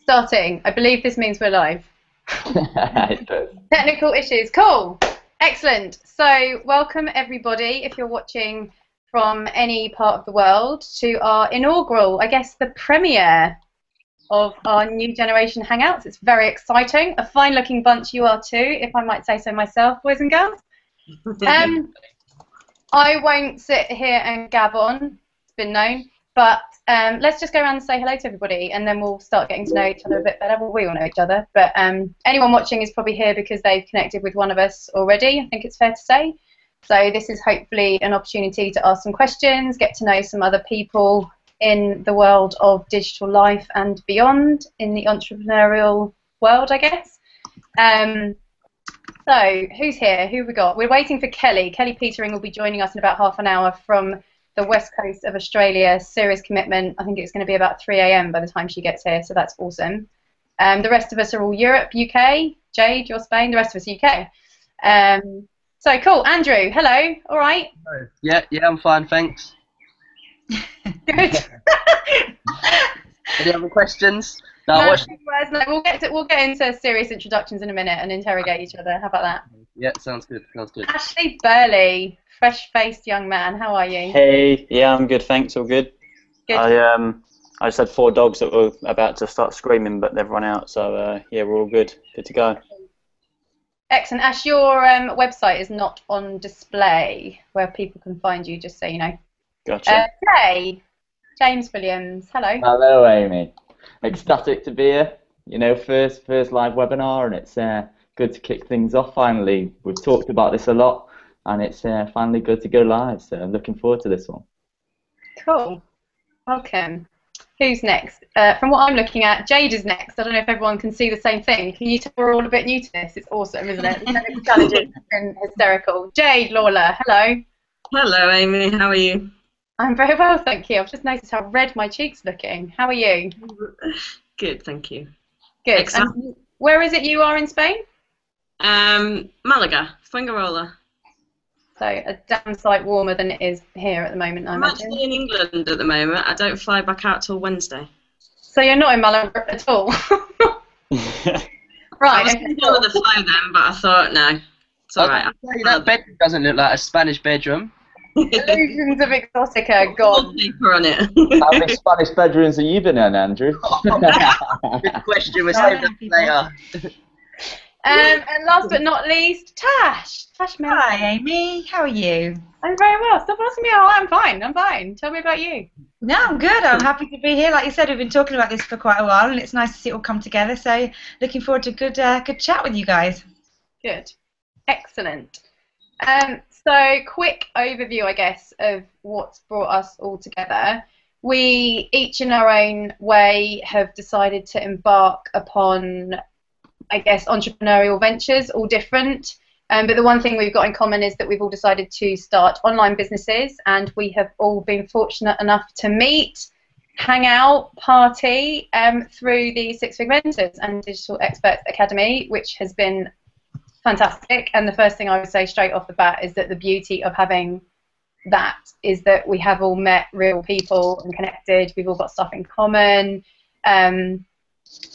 Starting. I believe this means we're live. It does. Technical issues. Cool. Excellent. So welcome everybody, if you're watching from any part of the world, to our inaugural, I guess the premiere of our New Generation Hangouts. It's very exciting. A fine looking bunch you are too, if I might say so myself, boys and girls. I won't sit here and gab on, it's been known, but let's just go around and say hello to everybody, and then we'll start getting to know each other a bit better. Well, we all know each other, but anyone watching is probably here because they've connected with one of us already, I think it's fair to say. So this is hopefully an opportunity to ask some questions, get to know some other people in the world of digital life and beyond, in the entrepreneurial world, I guess. So, who's here? Who have we got? We're waiting for Kelly. Kelly Petering will be joining us in about half an hour from the west coast of Australia. Serious commitment. I think it's going to be about 3 a.m. by the time she gets here, so that's awesome. The rest of us are all Europe, UK. Jade, you're Spain. The rest of us UK. So, cool. Andrew, hello. All right? Yeah, I'm fine, thanks. Good. Any other questions? No, we'll get into serious introductions in a minute and interrogate each other. How about that? Yeah, sounds good. Ashley Burley, fresh-faced young man. How are you? Hey, yeah, I'm good, thanks, all good. Good. I just had 4 dogs that were about to start screaming, but they've run out, so yeah, we're all good to go. Excellent. Ash, your website is not on display where people can find you, just so you know. Gotcha. Okay. James Williams, hello. Hello, Amy. Ecstatic to be here. You know, first live webinar, and it's good to kick things off finally. We've talked about this a lot, and it's finally good to go live, so I'm looking forward to this one. Cool. Welcome. Who's next? From what I'm looking at, Jade is next. I don't know if everyone can see the same thing. Can you tell we're all a bit new to this? It's awesome, isn't it? It's challenging and hysterical. Jade Lawler, hello. Hello, Amy. How are you? I'm very well, thank you. I've just noticed how red my cheeks are looking. How are you? Good, thank you. Good. And where is it you are in Spain? Malaga, Fuengirola. So a damn sight warmer than it is here at the moment, I I'm imagine. actually in England at the moment. I don't fly back out till Wednesday. So you're not in Malaga at all? Right. I was going to go with the fly then, but I thought, no, it's all right. That bedroom doesn't look like a Spanish bedroom. Illusions of Exotica gone. Paper on it. How many Spanish bedrooms have you been in, Andrew? Good question. We'll save that later. And last but not least, Tash. Tash Mills. Hi, Amy. How are you? I'm very well. Stop asking me how I'm fine. I'm fine. Tell me about you. No, I'm good. I'm happy to be here. Like you said, we've been talking about this for quite a while, and it's nice to see it all come together. So, looking forward to a good chat with you guys. Good. Excellent. So, quick overview, I guess, of what's brought us all together. We, each in our own way, have decided to embark upon, I guess, entrepreneurial ventures, all different. But the one thing we've got in common is that we've all decided to start online businesses, and we have all been fortunate enough to meet, hang out, party through the Six Figure Mentors and Digital Experts Academy, which has been fantastic. And the first thing I would say straight off the bat is that the beauty of having that is that we have all met real people and connected. We've all got stuff in common. The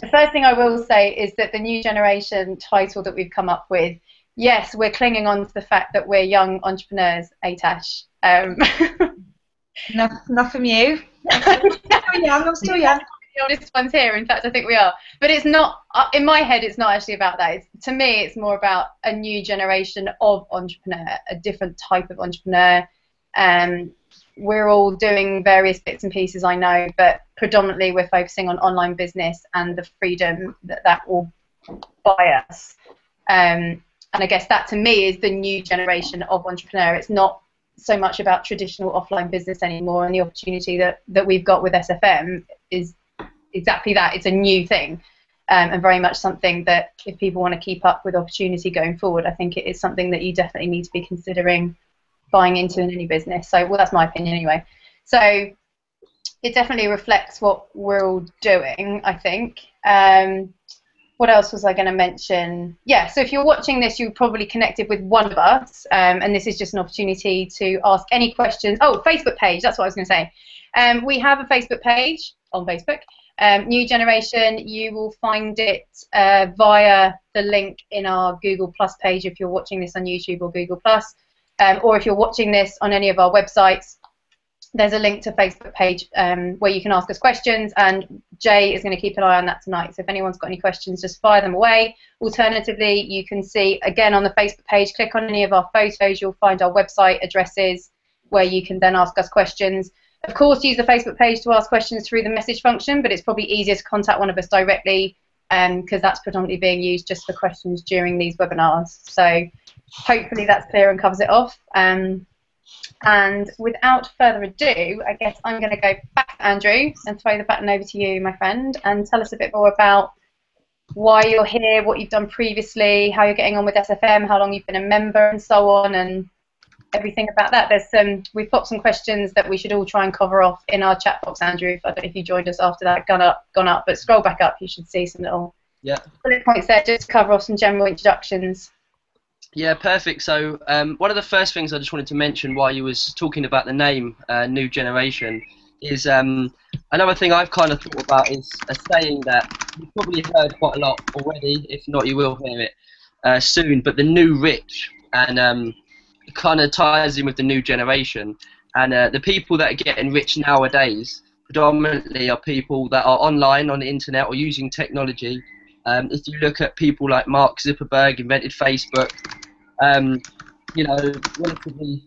first thing I will say is that the New Generation title that we've come up with, yes, we're clinging on to the fact that we're young entrepreneurs, Tash. Not from you. I'm still young. The oldest ones here. In fact, I think we are. But it's not, in my head, it's not actually about that. To me, it's more about a new generation of entrepreneur, a different type of entrepreneur. We're all doing various bits and pieces, I know, but predominantly we're focusing on online business and the freedom that will buy us. And I guess that, to me, is the new generation of entrepreneur. It's not so much about traditional offline business anymore, and the opportunity that we've got with SFM is exactly that. It's a new thing, and very much something that if people want to keep up with opportunity going forward, I think it is something that you definitely need to be considering buying into in any business. So, well, that's my opinion anyway. So it definitely reflects what we're all doing, I think. What else was I going to mention? Yeah, so if you're watching this, you're probably connected with one of us, and this is just an opportunity to ask any questions. Oh, Facebook page, that's what I was going to say. We have a Facebook page. on Facebook. New Generation, you will find it via the link in our Google Plus page if you're watching this on YouTube or Google Plus, or if you're watching this on any of our websites. There's a link to Facebook page where you can ask us questions, and Jay is going to keep an eye on that tonight. So if anyone's got any questions, just fire them away. Alternatively, you can see, again, on the Facebook page, click on any of our photos, you'll find our website addresses where you can then ask us questions. Of course, use the Facebook page to ask questions through the message function, but it's probably easier to contact one of us directly because that's predominantly being used just for questions during these webinars. So hopefully that's clear and covers it off. And without further ado, I guess I'm going to go back to Andrew and throw the baton over to you, my friend, and tell us a bit more about why you're here, what you've done previously, how you're getting on with SFM, how long you've been a member, and so on, and everything about that. We've got some questions that we should all try and cover off in our chat box, Andrew. I don't know if you joined us after that gone up, but scroll back up, you should see some little bullet points there just to cover off some general introductions. Yeah, perfect. So one of the first things I just wanted to mention while you was talking about the name New Generation is another thing I've kind of thought about is a saying that you've probably heard quite a lot already. If not, you will hear it soon. But the new rich, and it kind of ties in with the new generation. And the people that are getting rich nowadays predominantly are people that are online on the internet or using technology. If you look at people like Mark Zuckerberg, invented Facebook, you know, relatively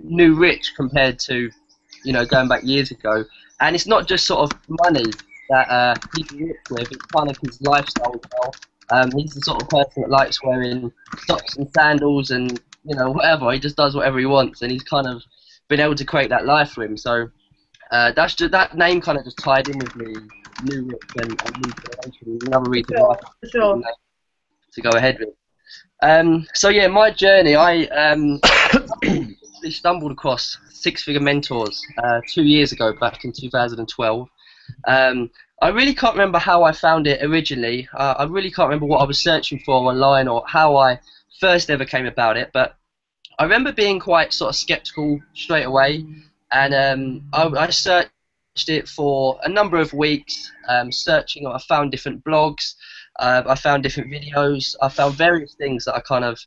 new rich compared to, you know, going back years ago. And it's not just sort of money that he's rich with, it's kind of his lifestyle as well. He's the sort of person that likes wearing socks and sandals and, you know, whatever. He just does whatever he wants, and he's kind of been able to create that life for him. So that's just, that name kind of just tied in with me. New rich and new generation. Another reason why to go ahead with. So yeah, my journey. I stumbled across Six Figure Mentors 2 years ago, back in 2012. I really can't remember how I found it originally. I really can't remember what I was searching for online or how I first ever came about it. But I remember being quite sort of skeptical straight away, and I searched it for a number of weeks, searching. I found different blogs, I found different videos, I found various things that I kind of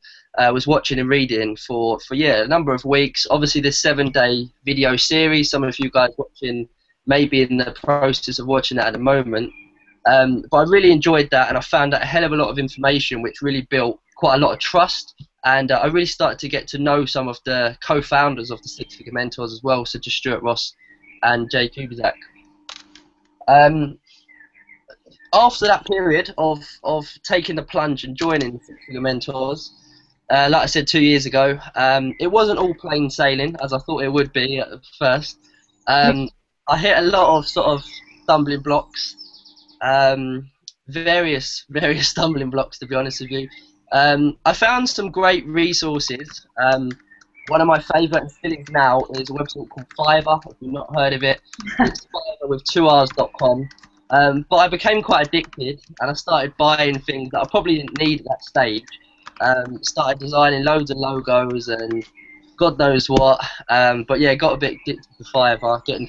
was watching and reading for a number of weeks. Obviously this 7-day video series, some of you guys watching may be in the process of watching that at the moment, but I really enjoyed that, and I found out a hell of a lot of information which really built quite a lot of trust, and I really started to get to know some of the co-founders of the Six Figure Mentors as well, such as Stuart Ross and Jay Kubizak. After that period of taking the plunge and joining Six Figure Mentors, like I said 2 years ago, it wasn't all plain sailing as I thought it would be at first. I hit a lot of sort of stumbling blocks, various stumbling blocks, to be honest with you. I found some great resources. One of my favourite, and still is now, is a website called Fiverr. If you've not heard of it, it's Fiverr with 2Rs.com. But I became quite addicted, and I started buying things that I probably didn't need at that stage. Started designing loads of logos and God knows what. But yeah, got a bit addicted to Fiverr, getting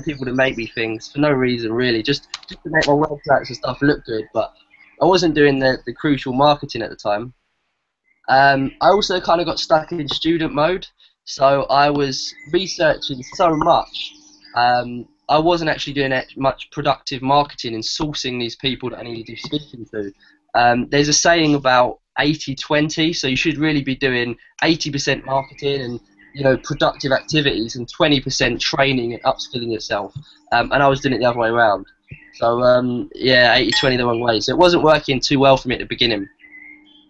people to make me things for no reason really, just to make my websites and stuff look good. But I wasn't doing the crucial marketing at the time. I also kind of got stuck in student mode, so I was researching so much. I wasn't actually doing much productive marketing and sourcing these people that I needed to be speaking to. There's a saying about 80-20, so you should really be doing 80% marketing and, you know, productive activities, and 20% training and upskilling yourself. And I was doing it the other way around. So yeah, 80-20 the wrong way. So it wasn't working too well for me at the beginning.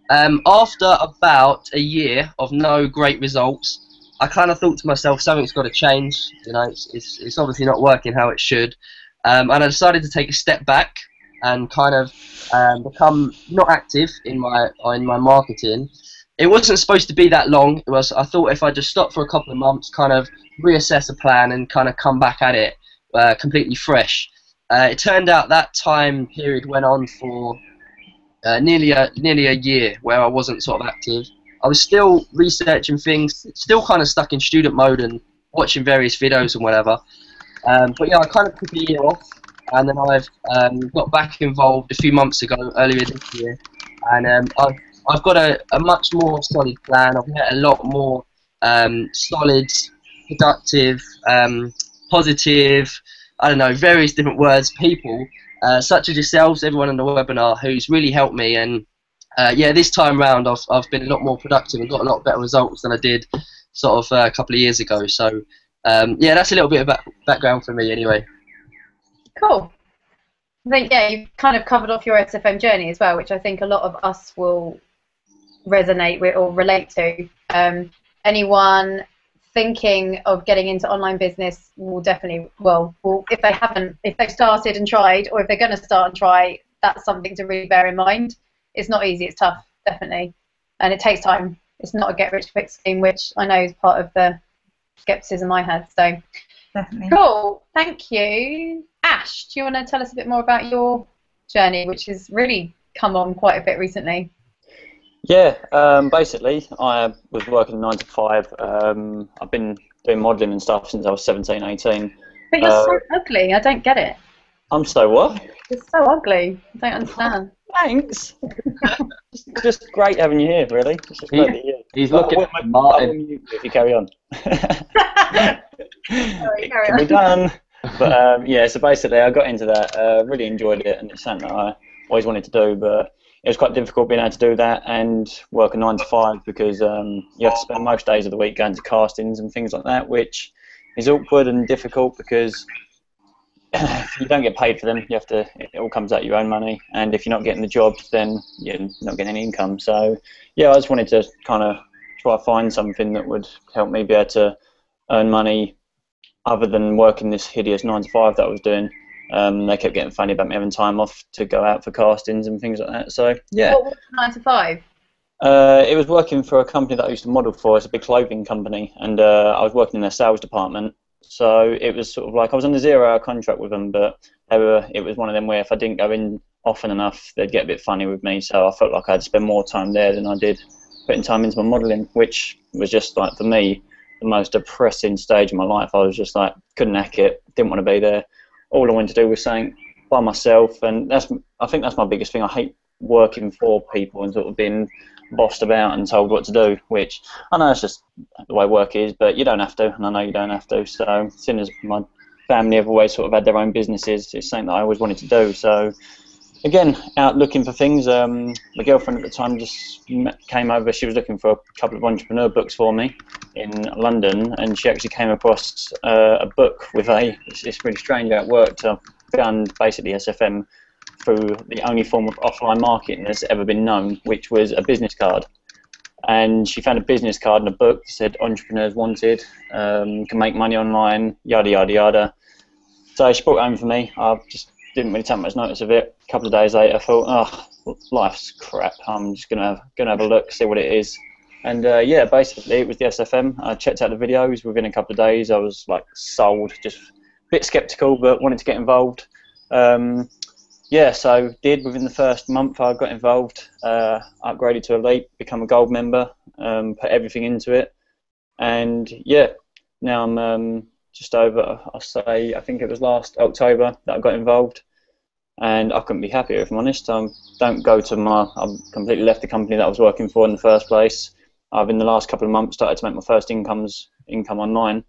After about a year of no great results, I kind of thought to myself, something's got to change. You know, it's obviously not working how it should. And I decided to take a step back and kind of become not active in my marketing. It wasn't supposed to be that long. I thought if I just stopped for a couple of months, kind of reassess a plan and kind of come back at it completely fresh. It turned out that time period went on for nearly a year where I wasn't sort of active. I was still researching things, still kind of stuck in student mode and watching various videos and whatever. But yeah, I kind of took a year off, and then I've got back involved a few months ago, earlier this year, and I've got a much more solid plan. I've met a lot more solid, productive, positive, I don't know, various different words, people, such as yourselves, everyone in the webinar, who's really helped me. And yeah, this time round, I've been a lot more productive and got a lot better results than I did sort of a couple of years ago. So yeah, that's a little bit of background for me anyway. Cool. I think, yeah, you've kind of covered off your SFM journey as well, which I think a lot of us will resonate with or relate to. Anyone thinking of getting into online business will definitely, well, if they've started and tried, or if they're going to start and try, that's something to really bear in mind. It's not easy, it's tough, definitely, and it takes time. It's not a get-rich-quick scheme, which I know is part of the skepticism I had. So, Definitely. cool, thank you. Ash, do you want to tell us a bit more about your journey, which has really come on quite a bit recently? Yeah, basically, I was working 9 to 5. I've been doing modelling and stuff since I was 17, 18. But you're so ugly, I don't get it. I'm so what? You're so ugly, I don't understand. Thanks. just great having you here, really. It's just great that you're here. He's looking at I Martin. will mute you if you carry on. Sorry, carry Can be on. done. But yeah, so basically I got into that, really enjoyed it, and it's something that I always wanted to do, but it was quite difficult being able to do that and work a 9 to 5 because you have to spend most days of the week going to castings and things like that, which is awkward and difficult because you don't get paid for them. You have to. It all comes out of your own money, and if you're not getting the jobs, then you're not getting any income. So yeah, I just wanted to kind of try to find something that would help me be able to earn money other than working this hideous 9 to 5 that I was doing. They kept getting funny about me having time off to go out for castings and things like that. So yeah. What was 9 to 5? It was working for a company that I used to model for. It's a big clothing company, and I was working in their sales department. So it was sort of like I was on a 0-hour contract with them, but it was one of them where if I didn't go in often enough, they'd get a bit funny with me. So I felt like I had to spend more time there than I did putting time into my modelling, which was just like, for me, the most depressing stage of my life. I was just like, couldn't hack it, didn't want to be there. All I wanted to do was something by myself, and I think that's my biggest thing. I hate working for people and sort of being bossed about and told what to do, which I know it's just the way work is, but you don't have to, and I know you don't have to. So seeing as my family have always sort of had their own businesses, it's something that I always wanted to do. So again, out looking for things. My girlfriend at the time just came over. She was looking for a couple of entrepreneur books for me in London, and she actually came across a book with it's really strange how it worked. I found basically SFM through the only form of offline marketing that's ever been known, which was a business card. And she found a business card in a book that said entrepreneurs wanted, can make money online, yada yada yada. So she brought it home for me. I just didn't really take much notice of it. A couple of days later I thought, oh, life's crap, I'm just gonna have a look, see what it is. And yeah, basically it was the SFM. I checked out the videos. Within a couple of days I was like sold, just a bit skeptical but wanted to get involved. Yeah, so within the first month I got involved, upgraded to Elite, become a gold member, put everything into it, and yeah, now I'm just over, I think it was last October that I got involved, and I couldn't be happier if I'm honest. I've completely left the company that I was working for in the first place. I've in the last couple of months started to make my first income online.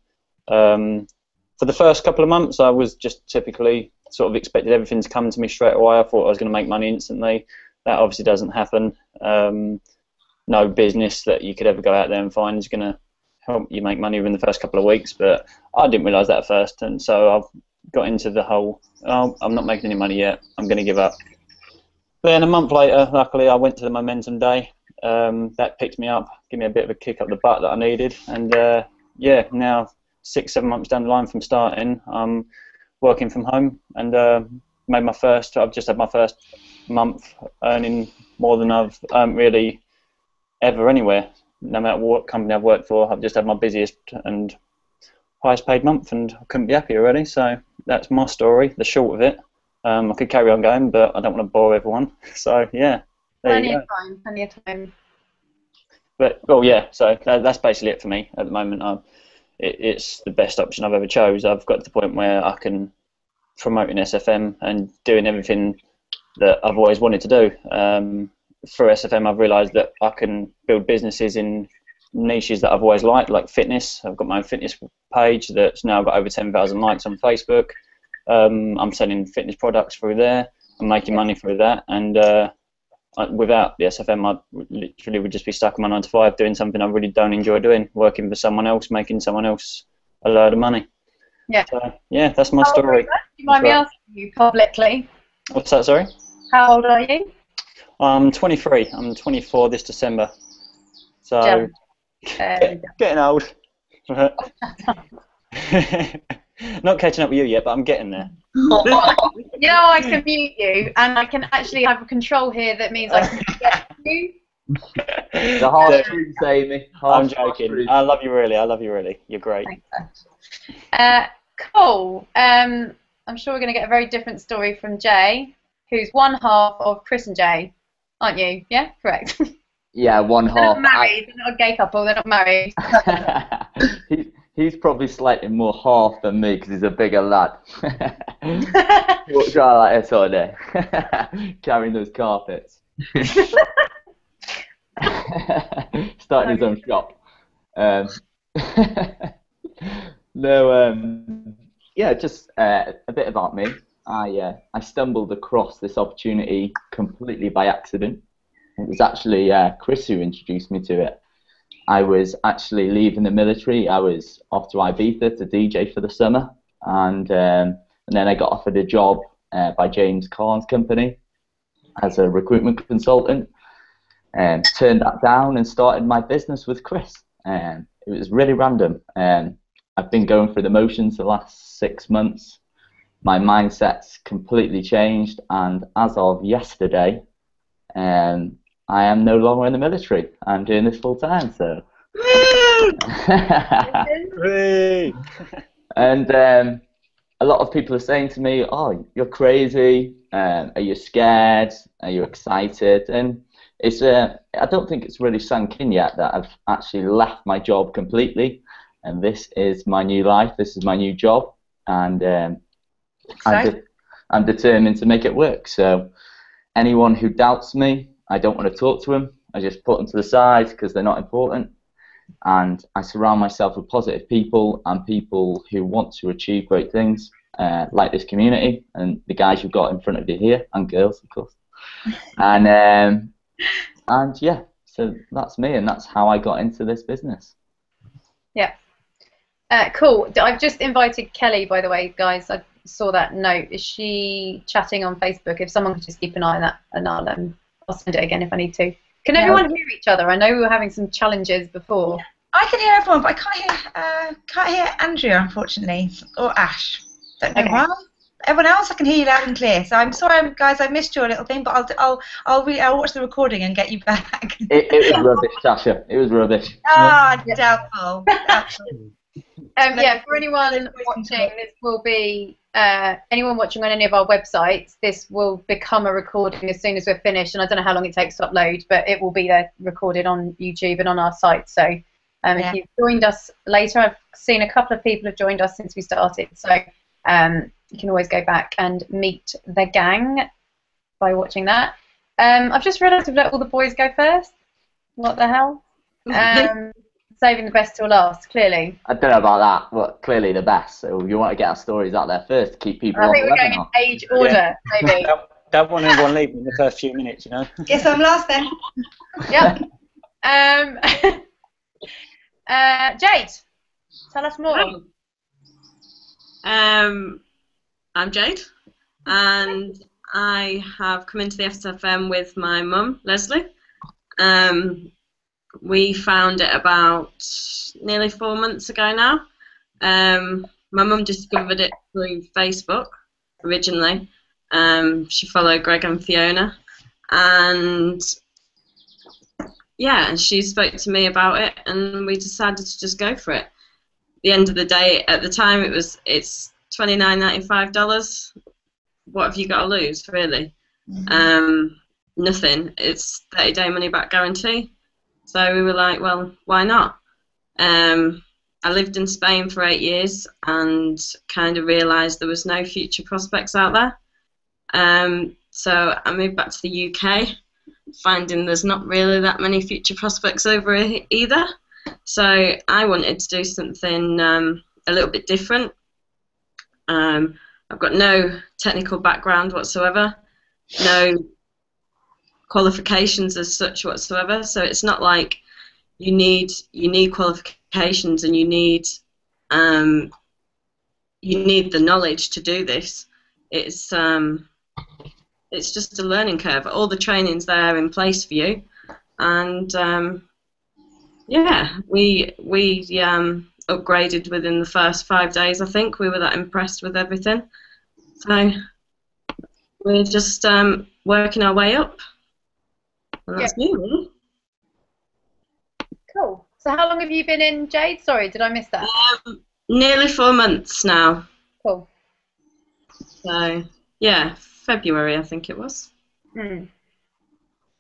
For the first couple of months I was just typically sort of expected everything to come to me straight away. I thought I was going to make money instantly. That obviously doesn't happen. No business that you could ever go out there and find is going to help you make money within the first couple of weeks, but I didn't realise that at first, and so I've got into the whole, oh, I'm not making any money yet, I'm going to give up. Then a month later, luckily, I went to the Momentum Day. That picked me up, gave me a bit of a kick up the butt that I needed, and yeah, now 6-7 months down the line from starting, I'm working from home, and I've just had my first month earning more than I've earned really ever anywhere. No matter what company I've worked for, I've just had my busiest and highest paid month, and I couldn't be happier really. So that's my story, the short of it. I could carry on going, but I don't want to bore everyone. So yeah, Plenty of time. But well, yeah. So that's basically it for me at the moment. it's the best option I've ever chose. I've got to the point where I can promote in SFM and doing everything that I've always wanted to do. Through SFM, I've realised that I can build businesses in niches that I've always liked, like fitness. I've got my own fitness page that's now got over 10,000 likes on Facebook. I'm selling fitness products through there. I'm making money through that, and without the SFM, I literally would just be stuck in my 9 to 5 doing something I really don't enjoy doing, working for someone else, making someone else a load of money. Yeah. So, yeah, that's my story. Do you mind me asking you publicly? What's that, sorry? How old are you? I'm 23. I'm 24 this December. So, getting old. Not catching up with you yet, but I'm getting there. You know, I can mute you, and I can actually have a control here that means I can get you. The hard truth, Amy. I'm joking. I love you really. I love you really. You're great. Thanks. Cool. I'm sure we're going to get a very different story from Jay, who's one half of Chris and Jay, aren't you? Yeah, correct. Yeah, one half. They're not married. They're not a gay couple. They're not married. He's probably slightly more half than me because he's a bigger lad. Walks around like this all day, carrying those carpets. Starting his own shop. Yeah, just a bit about me. I stumbled across this opportunity completely by accident. It was actually Chris who introduced me to it. I was actually leaving the military. I was off to Ibiza to DJ for the summer, and then I got offered a job by James Carnes' company as a recruitment consultant, and turned that down and started my business with Chris. It was really random. I've been going through the motions the last 6 months. My mindset's completely changed, and as of yesterday, I am no longer in the military. I'm doing this full time, so. And a lot of people are saying to me, "Oh, you're crazy. Are you scared? Are you excited?" And it's I don't think it's really sunk in yet that I've actually left my job completely, and this is my new life. This is my new job, and I'm determined to make it work. So, anyone who doubts me, I don't want to talk to them. I just put them to the side because they're not important. And I surround myself with positive people and people who want to achieve great things, like this community and the guys you've got in front of you here, and girls, of course. And yeah, so that's me, and that's how I got into this business. Yeah. Cool. I've just invited Kelly, by the way, guys. I saw that note. Is she chatting on Facebook? If someone could just keep an eye on that, and I'll send it again if I need to. Can everyone hear each other? I know we were having some challenges before. I can hear everyone, but I can't hear Andrea, unfortunately, or Ash. Don't know why. Everyone else, I can hear you loud and clear. So I'm sorry, guys, I missed your little thing, but I'll watch the recording and get you back. It was rubbish, Tasha. It was rubbish. Ah, doubtful. Yeah, for anyone watching, this will be anyone watching on any of our websites. This will become a recording as soon as we're finished, and I don't know how long it takes to upload, but it will be there recorded on YouTube and on our site. So if you've joined us later, I've seen a couple of people have joined us since we started. So you can always go back and meet the gang by watching that. I've just realised we've let all the boys go first. What the hell? Saving the best till last, clearly. I don't know about that, but clearly the best. So you want to get our stories out there first to keep people on the webinar. I think we're going in age order, maybe. Don't want anyone leaving in the first few minutes, you know. Guess I'm last then. Yep. Jade, tell us more. I'm Jade, and I have come into the SFM with my mum, Leslie. We found it about nearly 4 months ago now. My mum discovered it through Facebook originally. She followed Greg and Fiona, and yeah, she spoke to me about it, and we decided to just go for it. At the end of the day, at the time, it's $29.95. What have you got to lose, really? Nothing. It's 30-day money back guarantee. So we were like, well, why not? I lived in Spain for 8 years and kind of realised there was no future prospects out there. So I moved back to the UK, finding there's not really that many future prospects over here either. So I wanted to do something a little bit different. I've got no technical background whatsoever, no qualifications as such whatsoever. So it's not like you need qualifications and you need the knowledge to do this. It's just a learning curve. All the training's there in place for you, and yeah, we upgraded within the first 5 days. I think we were that impressed with everything. So we're just working our way up, and that's me, really. Cool. So how long have you been in, Jade? Sorry, did I miss that? Nearly 4 months now. Cool. So yeah, February I think it was. Mm.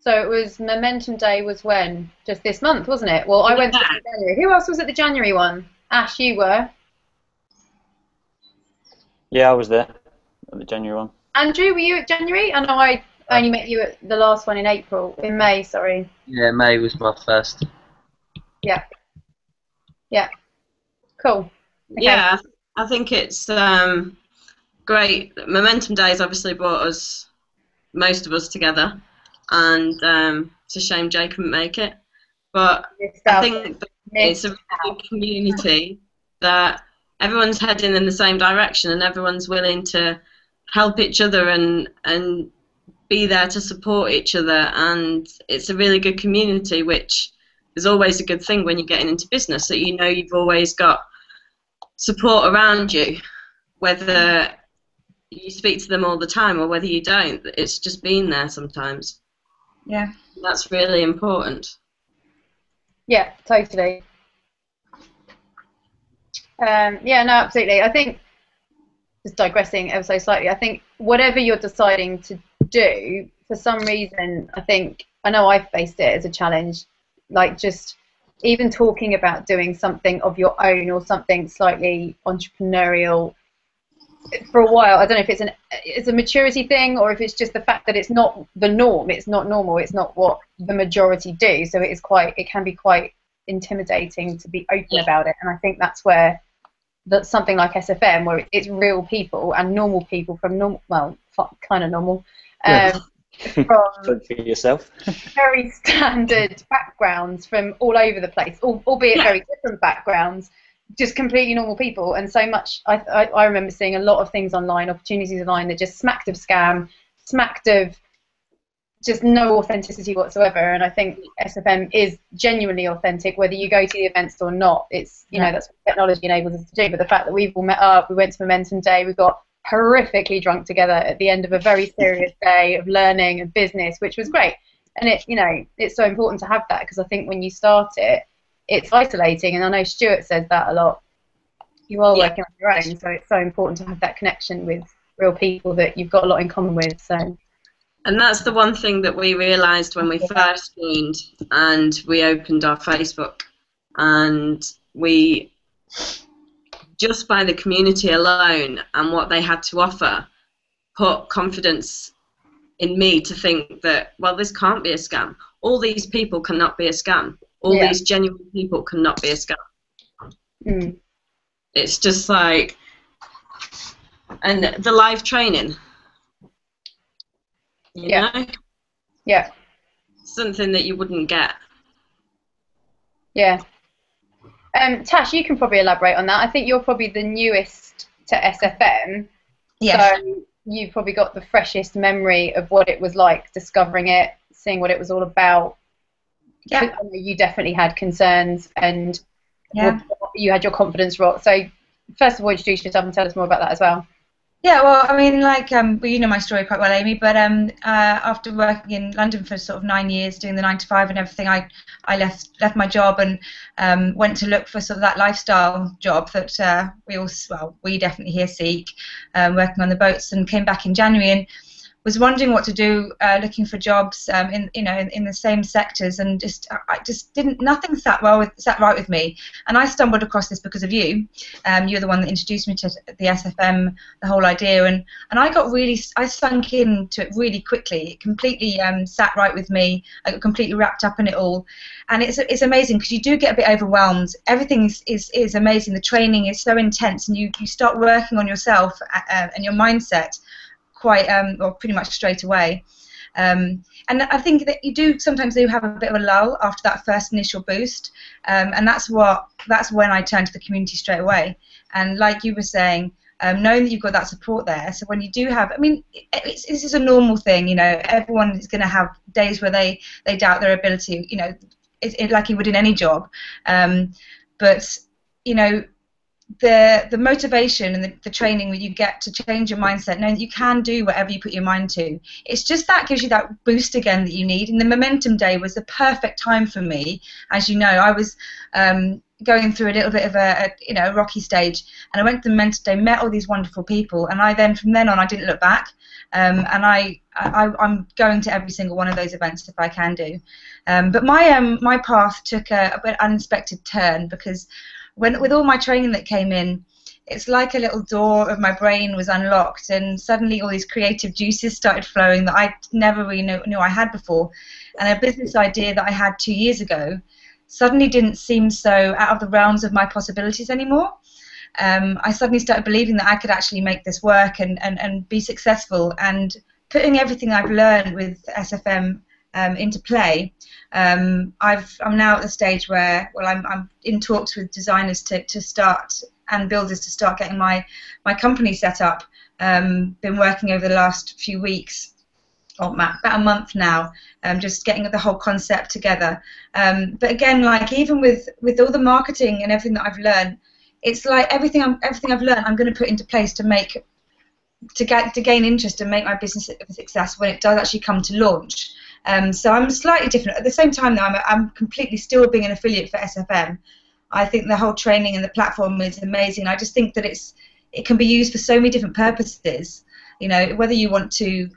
So it was Momentum Day was when? Just this month, wasn't it? Well, I went to the January. Who else was at the January one? Ash, you were. Yeah, I was there at the January one. Andrew, were you at January? I know I only met you at the last one in May, sorry. Yeah, May was my first. Yeah. Yeah. Cool. Okay. Yeah, I think it's great. Momentum Days obviously brought most of us together, and it's a shame Jay couldn't make it. But I think that it's a really good community that everyone's heading in the same direction and everyone's willing to help each other and be there to support each other, and it's a really good community, which is always a good thing when you're getting into business, that you know you've always got support around you, whether you speak to them all the time or whether you don't. It's just being there sometimes. Yeah. That's really important. Yeah, totally. Yeah, no, absolutely. I think, just digressing ever so slightly, I think whatever you're deciding to do, for some reason, I know I've faced it as a challenge, like just even talking about doing something of your own or something slightly entrepreneurial for a while. I don't know if it's a maturity thing or if it's just the fact that it's not the norm. It's not normal. It's not what the majority do. So it can be quite intimidating to be open about it. And I think that's where something like SFM, where it's real people and normal people from kind of normal, from for yourself. very standard backgrounds from all over the place, albeit very different backgrounds, just completely normal people. And so much, I remember seeing a lot of things online, opportunities online that just smacked of scam, smacked of just no authenticity whatsoever. And I think SFM is genuinely authentic, whether you go to the events or not. It's, you know, that's what technology enables us to do. But the fact that we've all met up, we went to Momentum Day, we got horrifically drunk together at the end of a very serious day of learning and business, which was great. And it's so important to have that, because I think when you start it, it's isolating. And I know Stuart says that a lot. You are working on your own, so it's so important to have that connection with real people that you've got a lot in common with. So. And that's the one thing that we realised when we first joined and we opened our Facebook, and we, just by the community alone and what they had to offer, put confidence in me to think that, well, this can't be a scam. All these people cannot be a scam. All these genuine people cannot be a scam. Mm. It's just like, and the live training. You know? Yeah. Something that you wouldn't get. Yeah. Tash, you can probably elaborate on that. I think you're probably the newest to SFM. Yes. So you've probably got the freshest memory of what it was like discovering it, seeing what it was all about. Yeah. You definitely had concerns and you had your confidence rocked. So first of all, introduce yourself and tell us more about that as well. Yeah, well, I mean, like, well, you know my story quite well, Amy, but after working in London for sort of 9 years, doing the 9 to 5 and everything, I left my job and went to look for sort of that lifestyle job that we definitely here seek, working on the boats, and came back in January. And was wondering what to do, looking for jobs in the same sectors, and I just didn't. Nothing sat right with me, and I stumbled across this because of you. You're the one that introduced me to the SFM, the whole idea, and I sunk into it really quickly. It completely sat right with me. I got completely wrapped up in it all, and it's amazing because you do get a bit overwhelmed. Everything is amazing. The training is so intense, and you start working on yourself and your mindset quite or pretty much straight away, and I think that you do sometimes have a bit of a lull after that first initial boost, and that's when I turned to the community straight away. And like you were saying, knowing that you've got that support there, so when you do have, I mean, this is a normal thing, you know, everyone is going to have days where they doubt their ability, you know, like you would in any job, but you know, the motivation and the training that you get to change your mindset, knowing that you can do whatever you put your mind to, it's just that gives you that boost again that you need. And the Momentum Day was the perfect time for me. As you know, I was going through a little bit of a rocky stage, and I went to the Momentum Day, met all these wonderful people, and from then on I didn't look back, and I'm going to every single one of those events if I can do. But my path took a bit unexpected turn, because with all my training that came in, it's like a little door of my brain was unlocked, and suddenly all these creative juices started flowing that I never really knew I had before. And a business idea that I had 2 years ago suddenly didn't seem so out of the realms of my possibilities anymore. I suddenly started believing that I could actually make this work and be successful, and putting everything I've learned with SFM into play. I'm now at the stage where, well, I'm in talks with designers to start, and builders to start getting my company set up. Been working over the last few weeks, about a month now, just getting the whole concept together. But again, like even with all the marketing and everything that I've learned, it's like everything I've learned, I'm going to put into place to gain interest and make my business a success when it does actually come to launch. So I'm slightly different. At the same time, though, I'm completely still being an affiliate for SFM. I think the whole training and the platform is amazing. I just think that it can be used for so many different purposes. You know, whether you want to,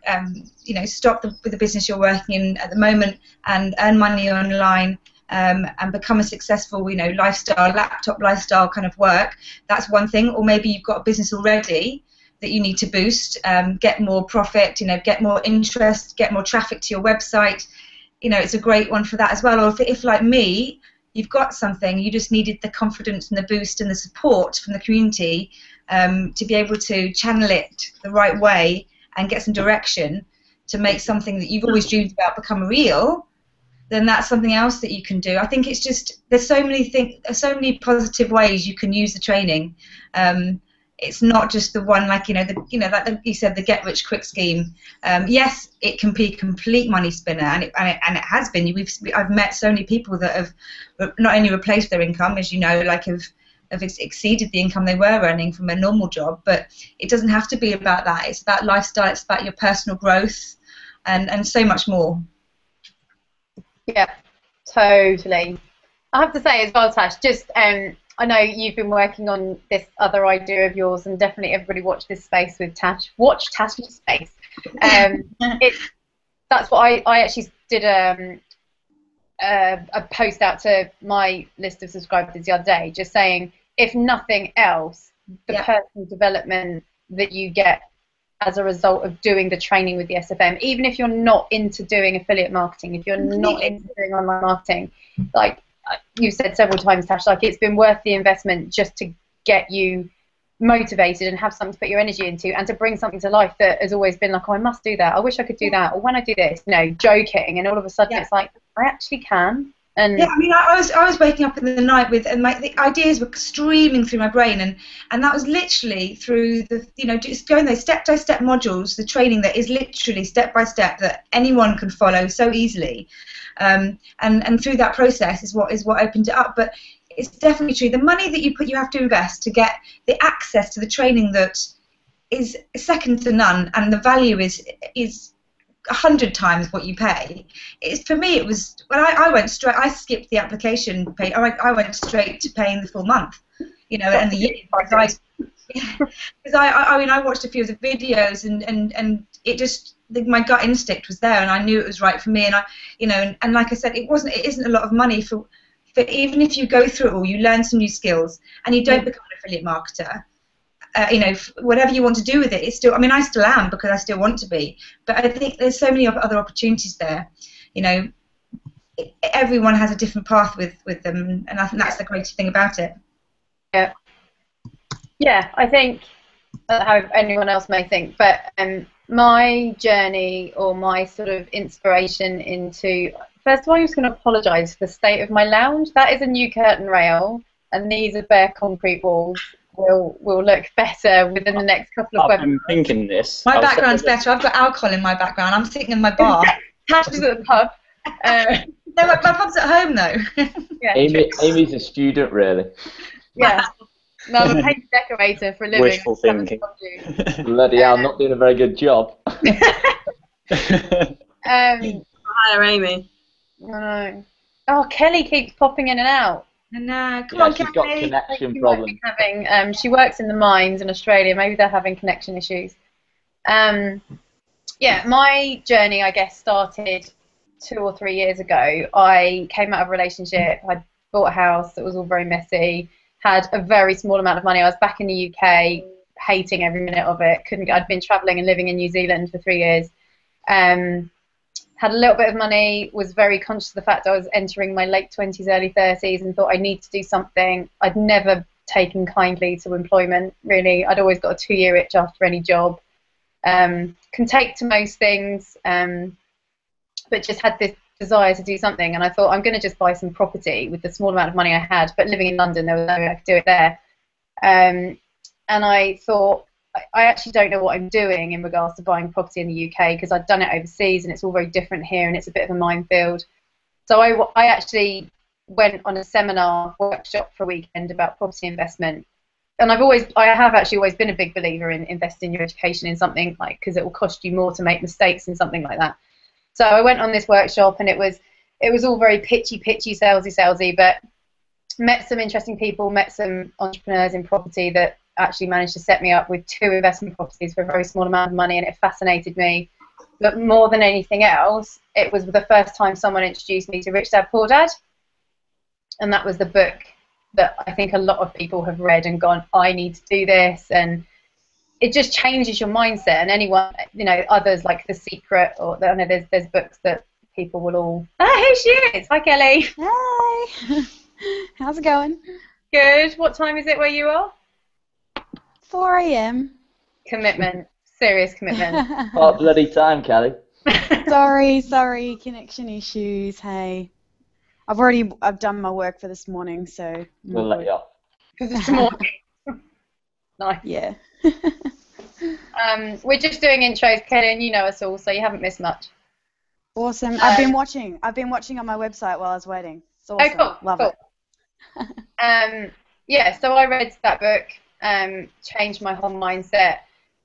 stop with the business you're working in at the moment and earn money online, and become a successful, laptop lifestyle kind of work. That's one thing. Or maybe you've got a business already that you need to boost, get more profit, get more interest, get more traffic to your website. It's a great one for that as well. Or if like me, you've got something, you just needed the confidence and the boost and the support from the community to be able to channel it the right way and get some direction to make something that you've always dreamed about become real, then that's something else that you can do. I think it's just, there's so many positive ways you can use the training. It's not just the one, like like you said, the get rich quick scheme. Yes, it can be a complete money spinner, and it has been. I've met so many people that have not only replaced their income, as you know, like have exceeded the income they were earning from a normal job. But it doesn't have to be about that. It's about lifestyle. It's about your personal growth, and so much more. Yeah, totally. I have to say as well, Tash, just I know you've been working on this other idea of yours, and definitely everybody watch this space with Tash. Watch Tash's space. That's what I actually did a post out to my list of subscribers the other day, just saying, if nothing else, the personal development that you get as a result of doing the training with the SFM, even if you're not into doing affiliate marketing, if you're not into doing online marketing, like you've said several times, Tash, like it's been worth the investment just to get you motivated and have something to put your energy into, and to bring something to life that has always been like, oh, I must do that, I wish I could do that, or when I do this, joking, and all of a sudden it's like, I actually can. And yeah, I mean, I was waking up in the night with, and the ideas were streaming through my brain, and that was literally through the, just going those step-by-step modules, the training that is literally step-by-step that anyone can follow so easily, and through that process is what opened it up. But it's definitely true. The money that you have to invest to get the access to the training that is second to none, and the value is 100 times what you pay. For me, it was when I went straight. I skipped the application pay. I went straight to paying the full month, and the year. Because I watched a few of the videos, and it just my gut instinct was there, and I knew it was right for me. And I, and like I said, it isn't a lot of money for even if you go through it all, you learn some new skills, and you don't become an affiliate marketer. Whatever you want to do with it, it's still. I mean, I still am because I still want to be. But I think there's so many other opportunities there. Everyone has a different path with them, and I think that's the greatest thing about it. Yeah. Yeah, I think how anyone else may think, but my journey or my sort of inspiration into. First of all, I'm just going to apologise for the state of my lounge. That is a new curtain rail, and these are bare concrete walls. Will look better within the next couple of I've been webinars. thinking this. My background's better. I've got alcohol in my background. I'm sitting in my bar. Tash is at the pub. No, my pub's at home though. Yeah, Amy's a student, really. yeah. No, I'm a paint decorator for a living. Wishful thinking. Bloody hell, I'm not doing a very good job. Hire Amy. I know. Oh, Kelly keeps popping in and out. No, come Yeah, on, she's got Kelly. connection She might problems. be having, she works in the mines in Australia. Maybe they're having connection issues. Yeah, my journey, I guess, started 2 or 3 years ago. I came out of a relationship. I bought a house that was all very messy. Had a very small amount of money. I was back in the UK, hating every minute of it. I'd been travelling and living in New Zealand for 3 years. Had a little bit of money, was very conscious of the fact I was entering my late 20s, early 30s, and thought I need to do something. I'd never taken kindly to employment, really. I'd always got a 2-year itch after any job. Can take to most things, but just had this desire to do something. And I thought, I'm going to just buy some property with the small amount of money I had, but living in London, there was no way I could do it there. And I thought, I actually don't know what I'm doing in regards to buying property in the UK, because I've done it overseas and it's all very different here and it's a bit of a minefield. So I actually went on a seminar workshop for a weekend about property investment. And I have actually always been a big believer in investing your education in something, like, because it will cost you more to make mistakes in something like that. So I went on this workshop, and it was all very pitchy, salesy, but met some interesting people, met some entrepreneurs in property that actually managed to set me up with 2 investment properties for a very small amount of money, and it fascinated me. But more than anything else, it was the first time someone introduced me to Rich Dad Poor Dad, and that was the book that I think a lot of people have read and gone, I need to do this, and it just changes your mindset. And anyone, others like The Secret, or I know there's books that people will all. Oh, here she is. Hi, Kelly. Hey. How's it going? Good. What time is it where you are? 4 a.m. Commitment. Serious commitment. What bloody time, Kelly? Sorry, connection issues. Hey, I've done my work for this morning, so We'll let you off. This morning. Nice. Yeah. We're just doing intros, Kelly, and you know us all, so you haven't missed much. Awesome. I've been watching on my website while I was waiting. It's awesome. Oh, cool. Love it. Yeah, so I read that book, changed my whole mindset.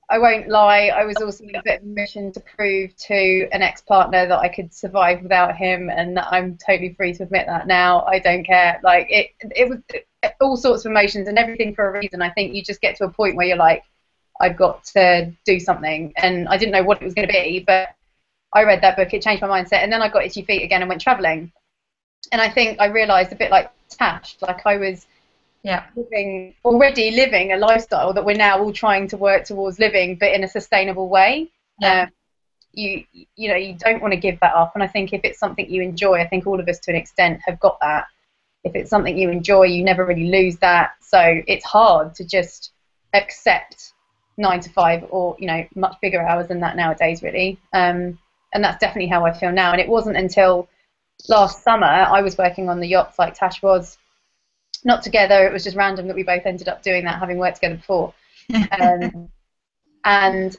I won't lie, I was also on a bit of a mission to prove to an ex-partner that I could survive without him, and that I'm totally free to admit that now. I don't care. Like, it was all sorts of emotions and everything for a reason. I think you just get to a point where you're like, I've got to do something, and I didn't know what it was going to be, but I read that book, it changed my mindset, and then I got itchy feet again and went travelling. And I think I realised, a bit like Tash, like I was already living a lifestyle that we're now all trying to work towards living, but in a sustainable way. Yeah. You don't want to give that up, and I think if it's something you enjoy, I think all of us to an extent have got that. If it's something you enjoy, you never really lose that. So it's hard to just accept 9 to 5 or much bigger hours than that nowadays, really. And that's definitely how I feel now. And it wasn't until last summer I was working on the yachts like Tash was. Not together, it was just random that we both ended up doing that, having worked together before. And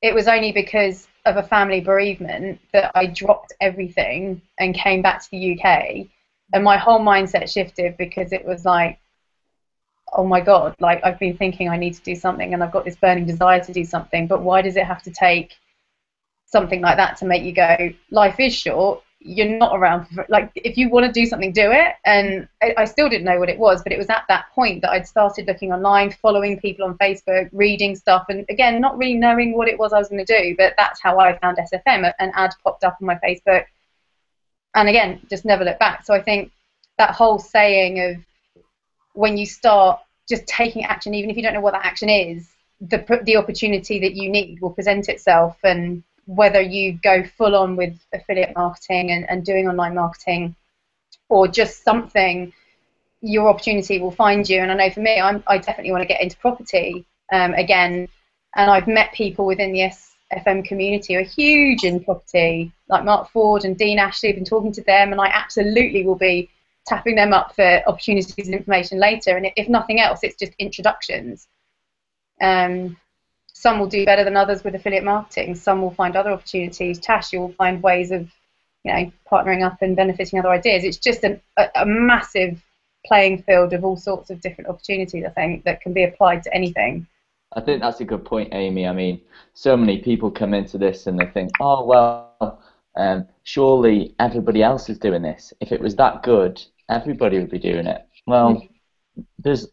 it was only because of a family bereavement that I dropped everything and came back to the UK, and my whole mindset shifted, because it was like, oh my God, like, I've been thinking I need to do something, and I've got this burning desire to do something, but why does it have to take something like that to make you go, life is short, you're not around for, like, if you want to do something, do it. And I still didn't know what it was, but it was at that point that I'd started looking online, following people on Facebook, reading stuff, and again, not really knowing what it was I was going to do, but that's how I found SFM. An ad popped up on my Facebook, and again, just never looked back. So I think that whole saying of when you start just taking action, even if you don't know what that action is, the opportunity that you need will present itself. And whether you go full on with affiliate marketing and doing online marketing, or just something, your opportunity will find you. And I know for me, I definitely want to get into property again, and I've met people within the SFM community who are huge in property, like Mark Ford and Dean Ashley. I've been talking to them, and I absolutely will be tapping them up for opportunities and information later. And if nothing else, it's just introductions. Some will do better than others with affiliate marketing. Some will find other opportunities. Tash, you'll find ways of, partnering up and benefiting other ideas. It's just a massive playing field of all sorts of different opportunities, I think, that can be applied to anything. I think that's a good point, Amy. I mean, so many people come into this and they think, oh, well, surely everybody else is doing this. If it was that good, everybody would be doing it. Well, there's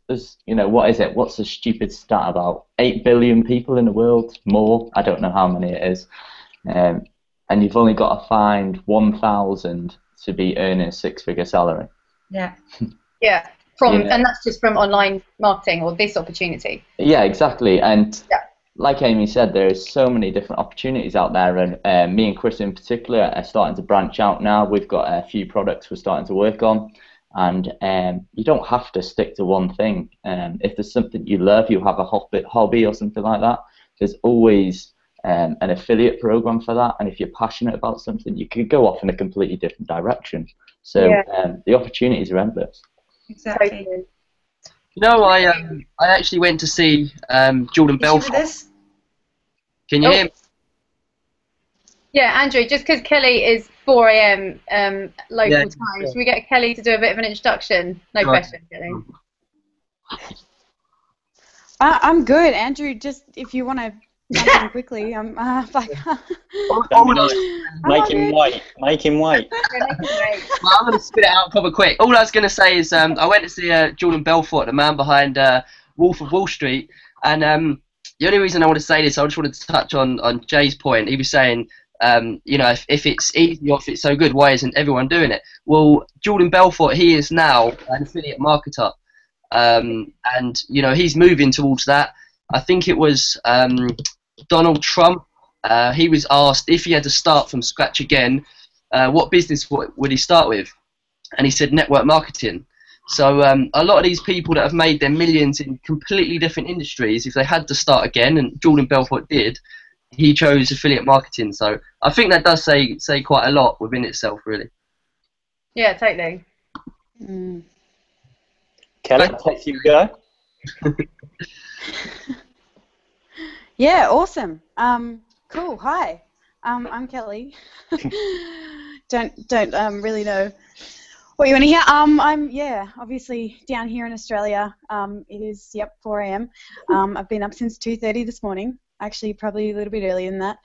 what is it? What's the stupid stat about 8 billion people in the world? More? I don't know how many it is. And you've only got to find 1,000 to be earning a 6-figure salary. Yeah. Yeah. And that's just from online marketing or this opportunity. Yeah, exactly. And like Amy said, there's so many different opportunities out there, and me and Chris in particular are starting to branch out now. We've got a few products we're starting to work on. And you don't have to stick to one thing. If there's something you love, you have a hobby or something like that, there's always an affiliate program for that. And if you're passionate about something, you could go off in a completely different direction. So the opportunities are endless. Exactly. I actually went to see Jordan Belfort. Can you hear me? Yeah, Andrew, just because Kelly is 4 a.m. Local time, should we get Kelly to do a bit of an introduction? No pressure, Kelly. I'm good, Andrew. Just if you want to jump in quickly, I'm like. Make him wait. Make him wait. Well, I'm going to spit it out proper quick. All I was going to say is I went to see Jordan Belfort, the man behind Wolf of Wall Street, and the only reason I want to say this, I just wanted to touch on Jay's point. He was saying, if it's easy or if it's so good, why isn't everyone doing it? Well, Jordan Belfort, he is now an affiliate marketer, and he's moving towards that. I think it was Donald Trump. He was asked if he had to start from scratch again, what business would he start with? And he said network marketing. So a lot of these people that have made their millions in completely different industries, if they had to start again, and Jordan Belfort did, he chose affiliate marketing. So I think that does say quite a lot within itself, really. Yeah, totally. Kelly, off you go. Yeah, awesome. Cool. Hi, I'm Kelly. don't really know what you want to hear. I'm obviously down here in Australia. It is 4 a.m. I've been up since 2:30 this morning. Actually, probably a little bit earlier than that.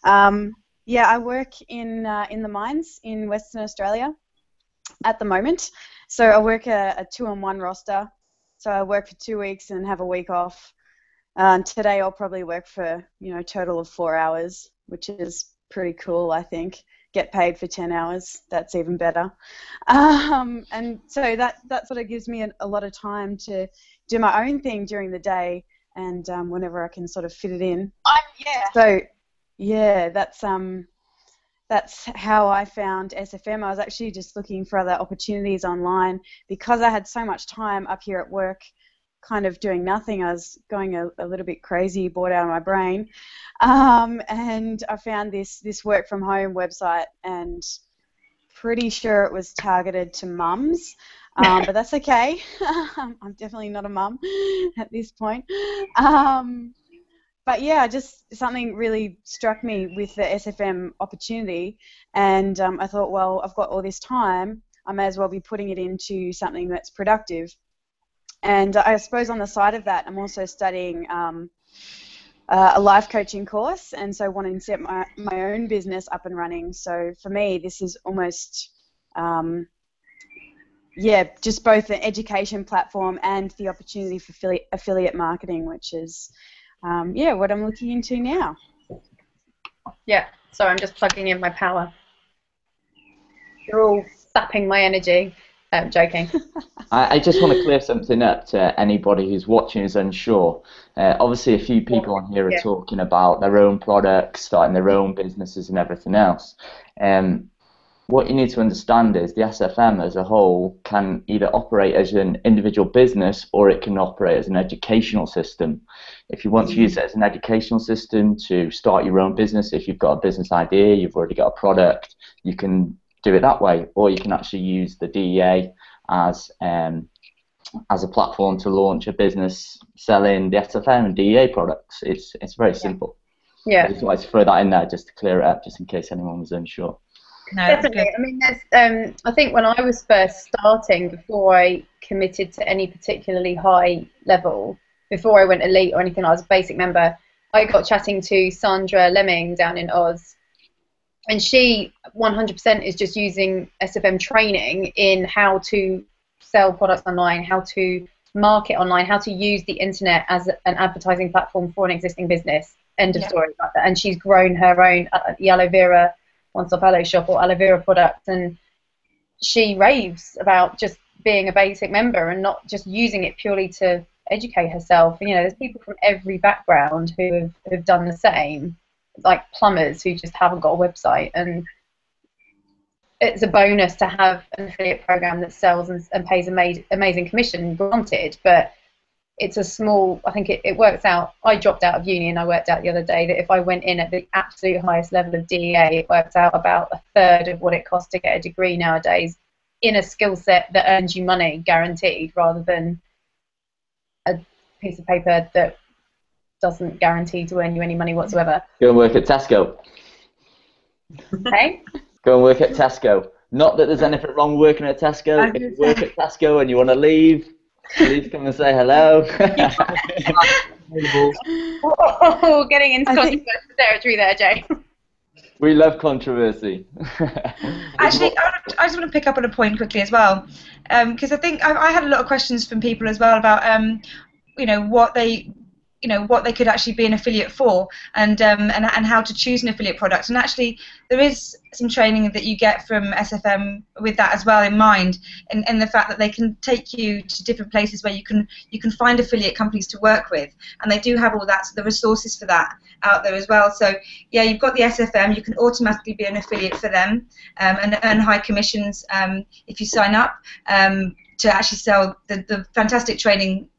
I work in the mines in Western Australia at the moment. So I work a 2-on-1 roster. So I work for 2 weeks and have a week off. Today I'll probably work for a total of 4 hours, which is pretty cool, I think. Get paid for 10 hours. That's even better. And so that sort of gives me a lot of time to do my own thing during the day. And whenever I can sort of fit it in. So, that's how I found SFM. I was actually just looking for other opportunities online because I had so much time up here at work kind of doing nothing. I was going a little bit crazy, bored out of my brain. And I found this work from home website, and pretty sure it was targeted to mums. But that's okay. I'm definitely not a mum at this point. But yeah, just something really struck me with the SFM opportunity, and I thought, well, I've got all this time, I may as well be putting it into something that's productive. And I suppose on the side of that, I'm also studying a life coaching course, and so wanting to set my own business up and running. So for me, this is almost, just both an education platform and the opportunity for affiliate marketing, which is, what I'm looking into now. Yeah, sorry, I'm just plugging in my power. You're all sapping my energy. I'm joking. I just want to clear something up to anybody who's watching who's unsure. Obviously, a few people on here are talking about their own products, starting their own businesses and everything else. What you need to understand is the SFM as a whole can either operate as an individual business or it can operate as an educational system. If you want to use it as an educational system to start your own business, if you've got a business idea, you've already got a product, you can do it that way, or you can actually use the DEA as a platform to launch a business selling the SFM and DEA products. It's very simple. Yeah. I just wanted to throw that in there just to clear it up, just in case anyone was unsure. No, definitely. I mean, there's, I think when I was first starting, before I committed to any particularly high level, before I went elite or anything, I was a basic member, I got chatting to Sandra Lemming down in Oz. And she 100% is just using SFM training in how to sell products online, how to market online, how to use the internet as an advertising platform for an existing business. End of story. Like that. And she's grown her own the aloe vera One Stop Aloe Shop or aloe vera products, and she raves about just being a basic member and not just using it purely to educate herself. And, there's people from every background who have done the same, like plumbers who just haven't got a website, and it's a bonus to have an affiliate program that sells and pays amazing commission, granted, but it's a small, I think it works out. I dropped out of uni and I worked out the other day that if I went in at the absolute highest level of DEA, it works out about a third of what it costs to get a degree nowadays in a skill set that earns you money guaranteed, rather than a piece of paper that doesn't guarantee to earn you any money whatsoever. Go and work at Tesco. Okay? Go and work at Tesco. Not that there's anything wrong with working at Tesco. If you work at Tesco and you want to leave, please come and say hello. Oh, getting into controversial territory there, Jay. We love controversy. Actually, I just want to pick up on a point quickly as well, because I think I had a lot of questions from people as well about what they could actually be an affiliate for, and how to choose an affiliate product. And actually, there is some training that you get from SFM with that as well in mind, and the fact that they can take you to different places where you can find affiliate companies to work with, and they do have all that, so the resources for that out there as well. So yeah, you've got the SFM, you can automatically be an affiliate for them, and earn high commissions if you sign up to actually sell the fantastic training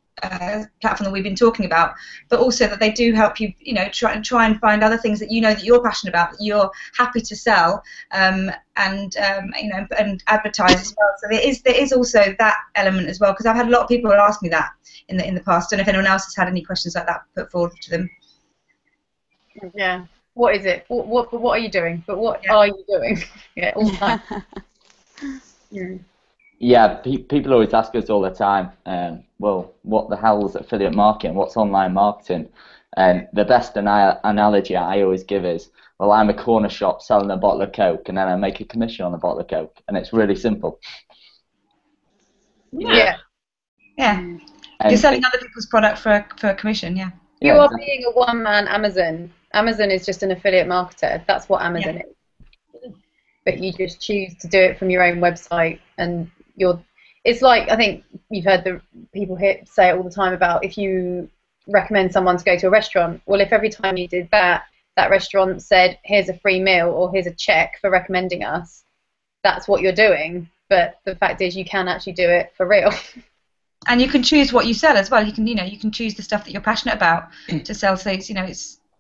platform that we've been talking about, but also that they do help you, try and find other things that that you're passionate about, that you're happy to sell, and advertise as well. So there is also that element as well, because I've had a lot of people ask me that in the past. I don't know if anyone else has had any questions like that put forward to them. Yeah. What is it? What are you doing? But what are you doing? Yeah, all the time. Yeah, people always ask us all the time, well, what the hell is affiliate marketing? What's online marketing? And the best analogy I always give is, well, I'm a corner shop selling a bottle of Coke, and then I make a commission on the bottle of Coke, and it's really simple. Yeah. And you're selling other people's product for a commission, yeah. You are being a one-man Amazon. Amazon is just an affiliate marketer. That's what Amazon is. But you just choose to do it from your own website, and it's like, I think you've heard the people here say it all the time about if you recommend someone to go to a restaurant, well, if every time you did that restaurant said, here's a free meal or here's a check for recommending us, that's what you're doing. But the fact is, you can actually do it for real. And you can choose what you sell as well. You can choose the stuff that you're passionate about to sell. So it's,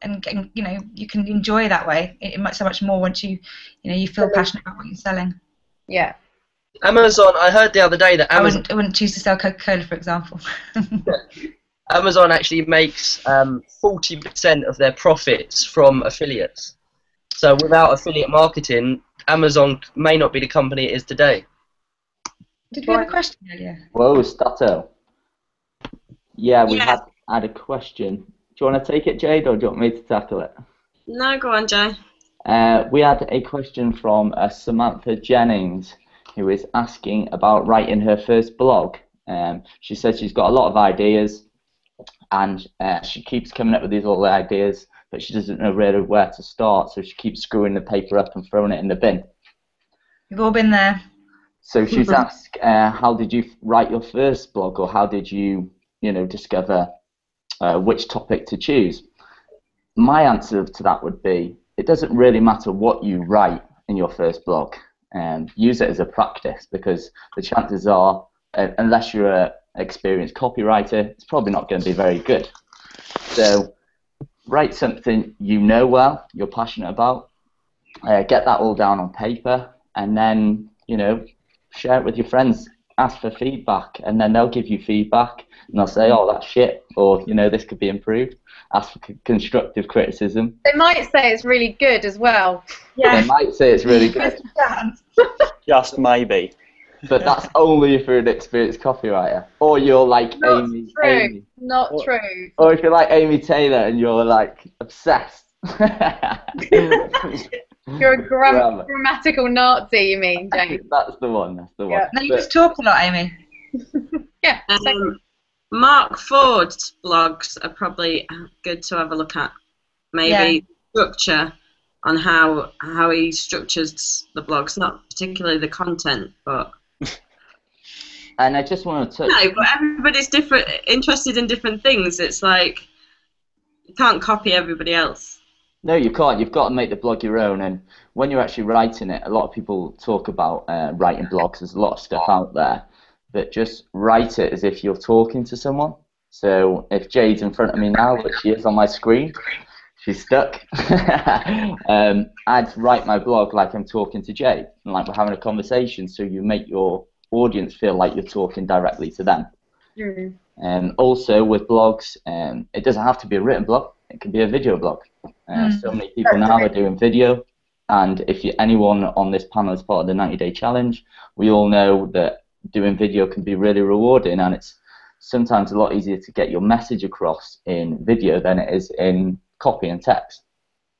and you can enjoy that way so much more once you feel passionate about what you're selling. Yeah. Amazon, I heard the other day that Amazon... I wouldn't choose to sell Coca-Cola, for example. Amazon actually makes 40% of their profits from affiliates. So without affiliate marketing, Amazon may not be the company it is today. Did we have a question earlier? Whoa, Stato. Yeah, we had a question. you want to take it, Jade, or do you want me to tackle it? No, go on, Jay. We had a question from Samantha Jennings, who is asking about writing her first blog. She says she's got a lot of ideas, and she keeps coming up with these little ideas, but she doesn't know really where to start, so she keeps screwing the paper up and throwing it in the bin. We've all been there. So she's asked, how did you write your first blog, or how did you, discover which topic to choose? My answer to that would be, it doesn't really matter what you write in your first blog. Use it as a practice, because the chances are, unless you're an experienced copywriter, it's probably not going to be very good. So write something you know well, you're passionate about, get that all down on paper, and then, share it with your friends, ask for feedback, and then they'll give you feedback, and they'll say, oh, that's shit, or, this could be improved. Ask for constructive criticism. They might say it's really good as well. Yeah. They might say it's really good. Just maybe. But that's only if you're an experienced copywriter. Or you're like Not Amy. true. Amy. Not true. Or if you're like Amy Taylor and you're like obsessed. You're a grammatical Nazi, you mean, James? That's the one. That's the one. Yeah. No, you just talk a lot, Amy. Yeah. Mark Ford's blogs are probably good to have a look at. Maybe structure on how he structures the blogs, not particularly the content, but. And I just want to touch. No, but everybody's different, interested in different things. It's like you can't copy everybody else. No, you can't. You've got to make the blog your own. And when you're actually writing it, a lot of people talk about writing blogs. There's a lot of stuff out there. But just write it as if you're talking to someone. So if Jade's in front of me now, which she is on my screen, she's stuck. I'd write my blog like I'm talking to Jade, and like we're having a conversation, so you make your audience feel like you're talking directly to them. Also with blogs, it doesn't have to be a written blog. It can be a video blog. So many people now are doing video, and if anyone on this panel is part of the 90-day challenge, we all know that doing video can be really rewarding, and it's sometimes a lot easier to get your message across in video than it is in copy and text.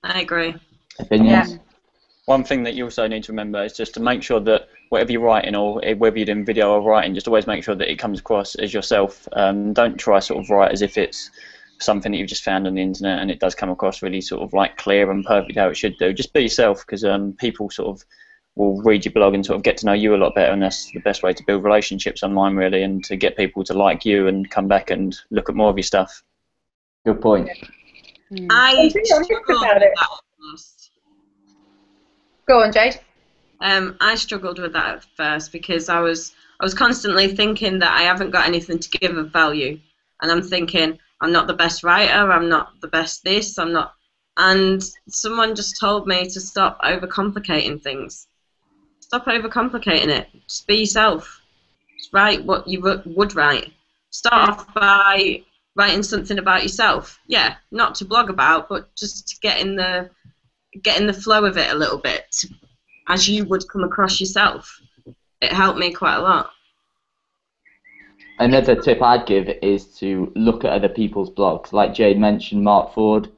I agree. Opinions? Yeah. One thing that you also need to remember is just to make sure that whatever you're writing, or whether you're doing video or writing, just always make sure that it comes across as yourself. Don't try sort of write as if it's something that you've just found on the internet and it does come across really sort of like clear and perfect how it should do. Just be yourself, because people sort of will read your blog and sort of get to know you a lot better, and that's the best way to build relationships online, really, and to get people to like you and come back and look at more of your stuff. Good point. I struggled with that at first. Go on, Jade. I struggled with that at first because I was constantly thinking that I haven't got anything to give of value, and I'm thinking I'm not the best writer, I'm not the best this, I'm not, and someone just told me to stop overcomplicating things. Stop overcomplicating it. Just be yourself. Just write what you would write. Start off by writing something about yourself. Yeah, not to blog about, but just to get in the flow of it a little bit, as you would come across yourself. It helped me quite a lot. Another tip I'd give is to look at other people's blogs. Like Jade mentioned, Mark Ford,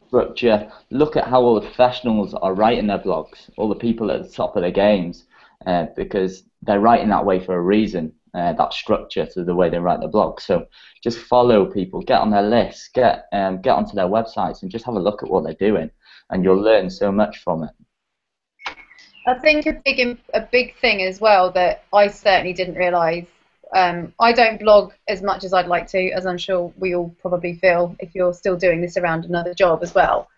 structure. Look at how all the professionals are writing their blogs, all the people at the top of their games, because they're writing that way for a reason, that structure to the way they write their blog. So just follow people, get on their lists, get onto their websites, and just have a look at what they're doing, and you'll learn so much from it. I think a big thing as well that I certainly didn't realise. I don't blog as much as I'd like to, as I'm sure we all probably feel if you're still doing this around another job as well.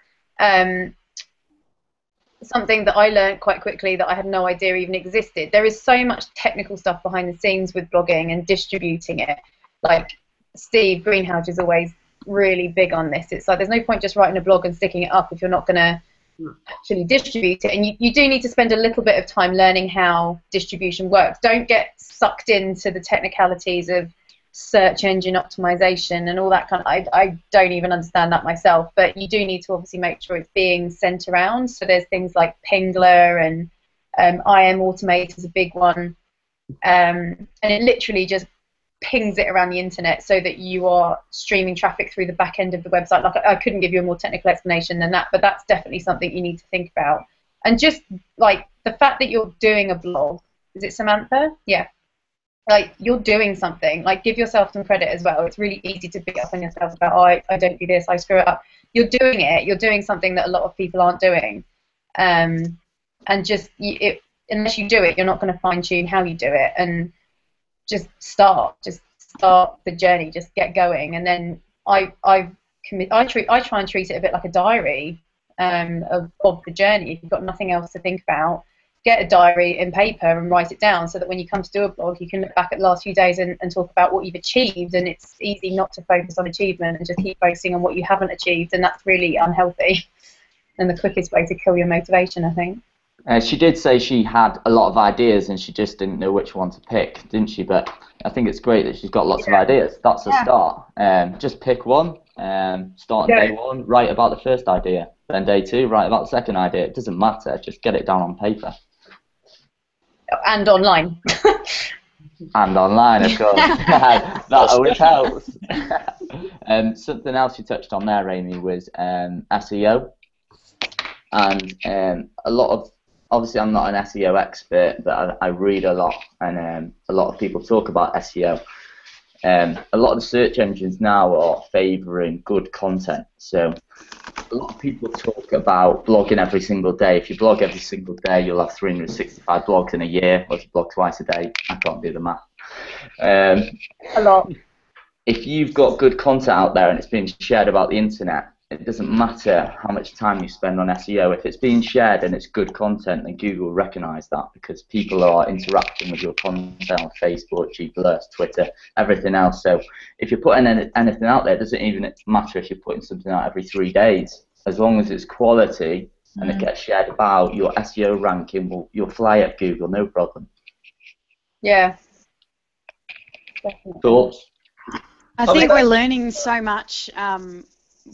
Something that I learned quite quickly that I had no idea even existed. There is so much technical stuff behind the scenes with blogging and distributing it. Like Steve Greenhouse is always really big on this. It's like there's no point just writing a blog and sticking it up if you're not going to actually distribute it, and you do need to spend a little bit of time learning how distribution works. Don't get sucked into the technicalities of search engine optimization and all that kind of, I don't even understand that myself, but you do need to obviously make sure it's being sent around. So there's things like Pingler and IM Automate is a big one, and it literally just pings it around the internet so that you are streaming traffic through the back end of the website. Like, I couldn't give you a more technical explanation than that, but that's definitely something you need to think about. And just like the fact that you're doing a blog, is it Samantha? Yeah. Like, you're doing something. Like, give yourself some credit as well. It's really easy to beat up on yourself about, oh, I don't do this, I screw it up. You're doing it. You're doing something that a lot of people aren't doing. And just, unless you do it, you're not going to fine-tune how you do it. And just start the journey. Just get going. And then I try and treat it a bit like a diary of the journey. If you've got nothing else to think about, get a diary in paper and write it down, so that when you come to do a blog, you can look back at the last few days and talk about what you've achieved. And it's easy not to focus on achievement and just keep focusing on what you haven't achieved, and that's really unhealthy and the quickest way to kill your motivation, I think. She did say she had a lot of ideas and she just didn't know which one to pick, didn't she? But I think it's great that she's got lots of ideas. That's a start. Just pick one, start on day one, write about the first idea. Then day two, write about the second idea. It doesn't matter, just get it down on paper. And online. And online, of course. That always helps. Something else you touched on there, Amy, was SEO. And a lot of, obviously I'm not an SEO expert, but I read a lot, and a lot of people talk about SEO. A lot of the search engines now are favouring good content. So a lot of people talk about blogging every single day. If you blog every single day, you'll have 365 blogs in a year. Or if you blog twice a day, I can't do the math. A lot. If you've got good content out there and it's being shared about the internet, it doesn't matter how much time you spend on SEO. If it's being shared and it's good content, then Google will recognise that, because people are interacting with your content on Facebook, G+, Twitter, everything else. So if you're putting anything out there, it doesn't even matter if you're putting something out every 3 days. As long as it's quality and it gets shared about, your SEO ranking you'll fly at Google, no problem. Yeah. Definitely. Thoughts? I think we're learning so much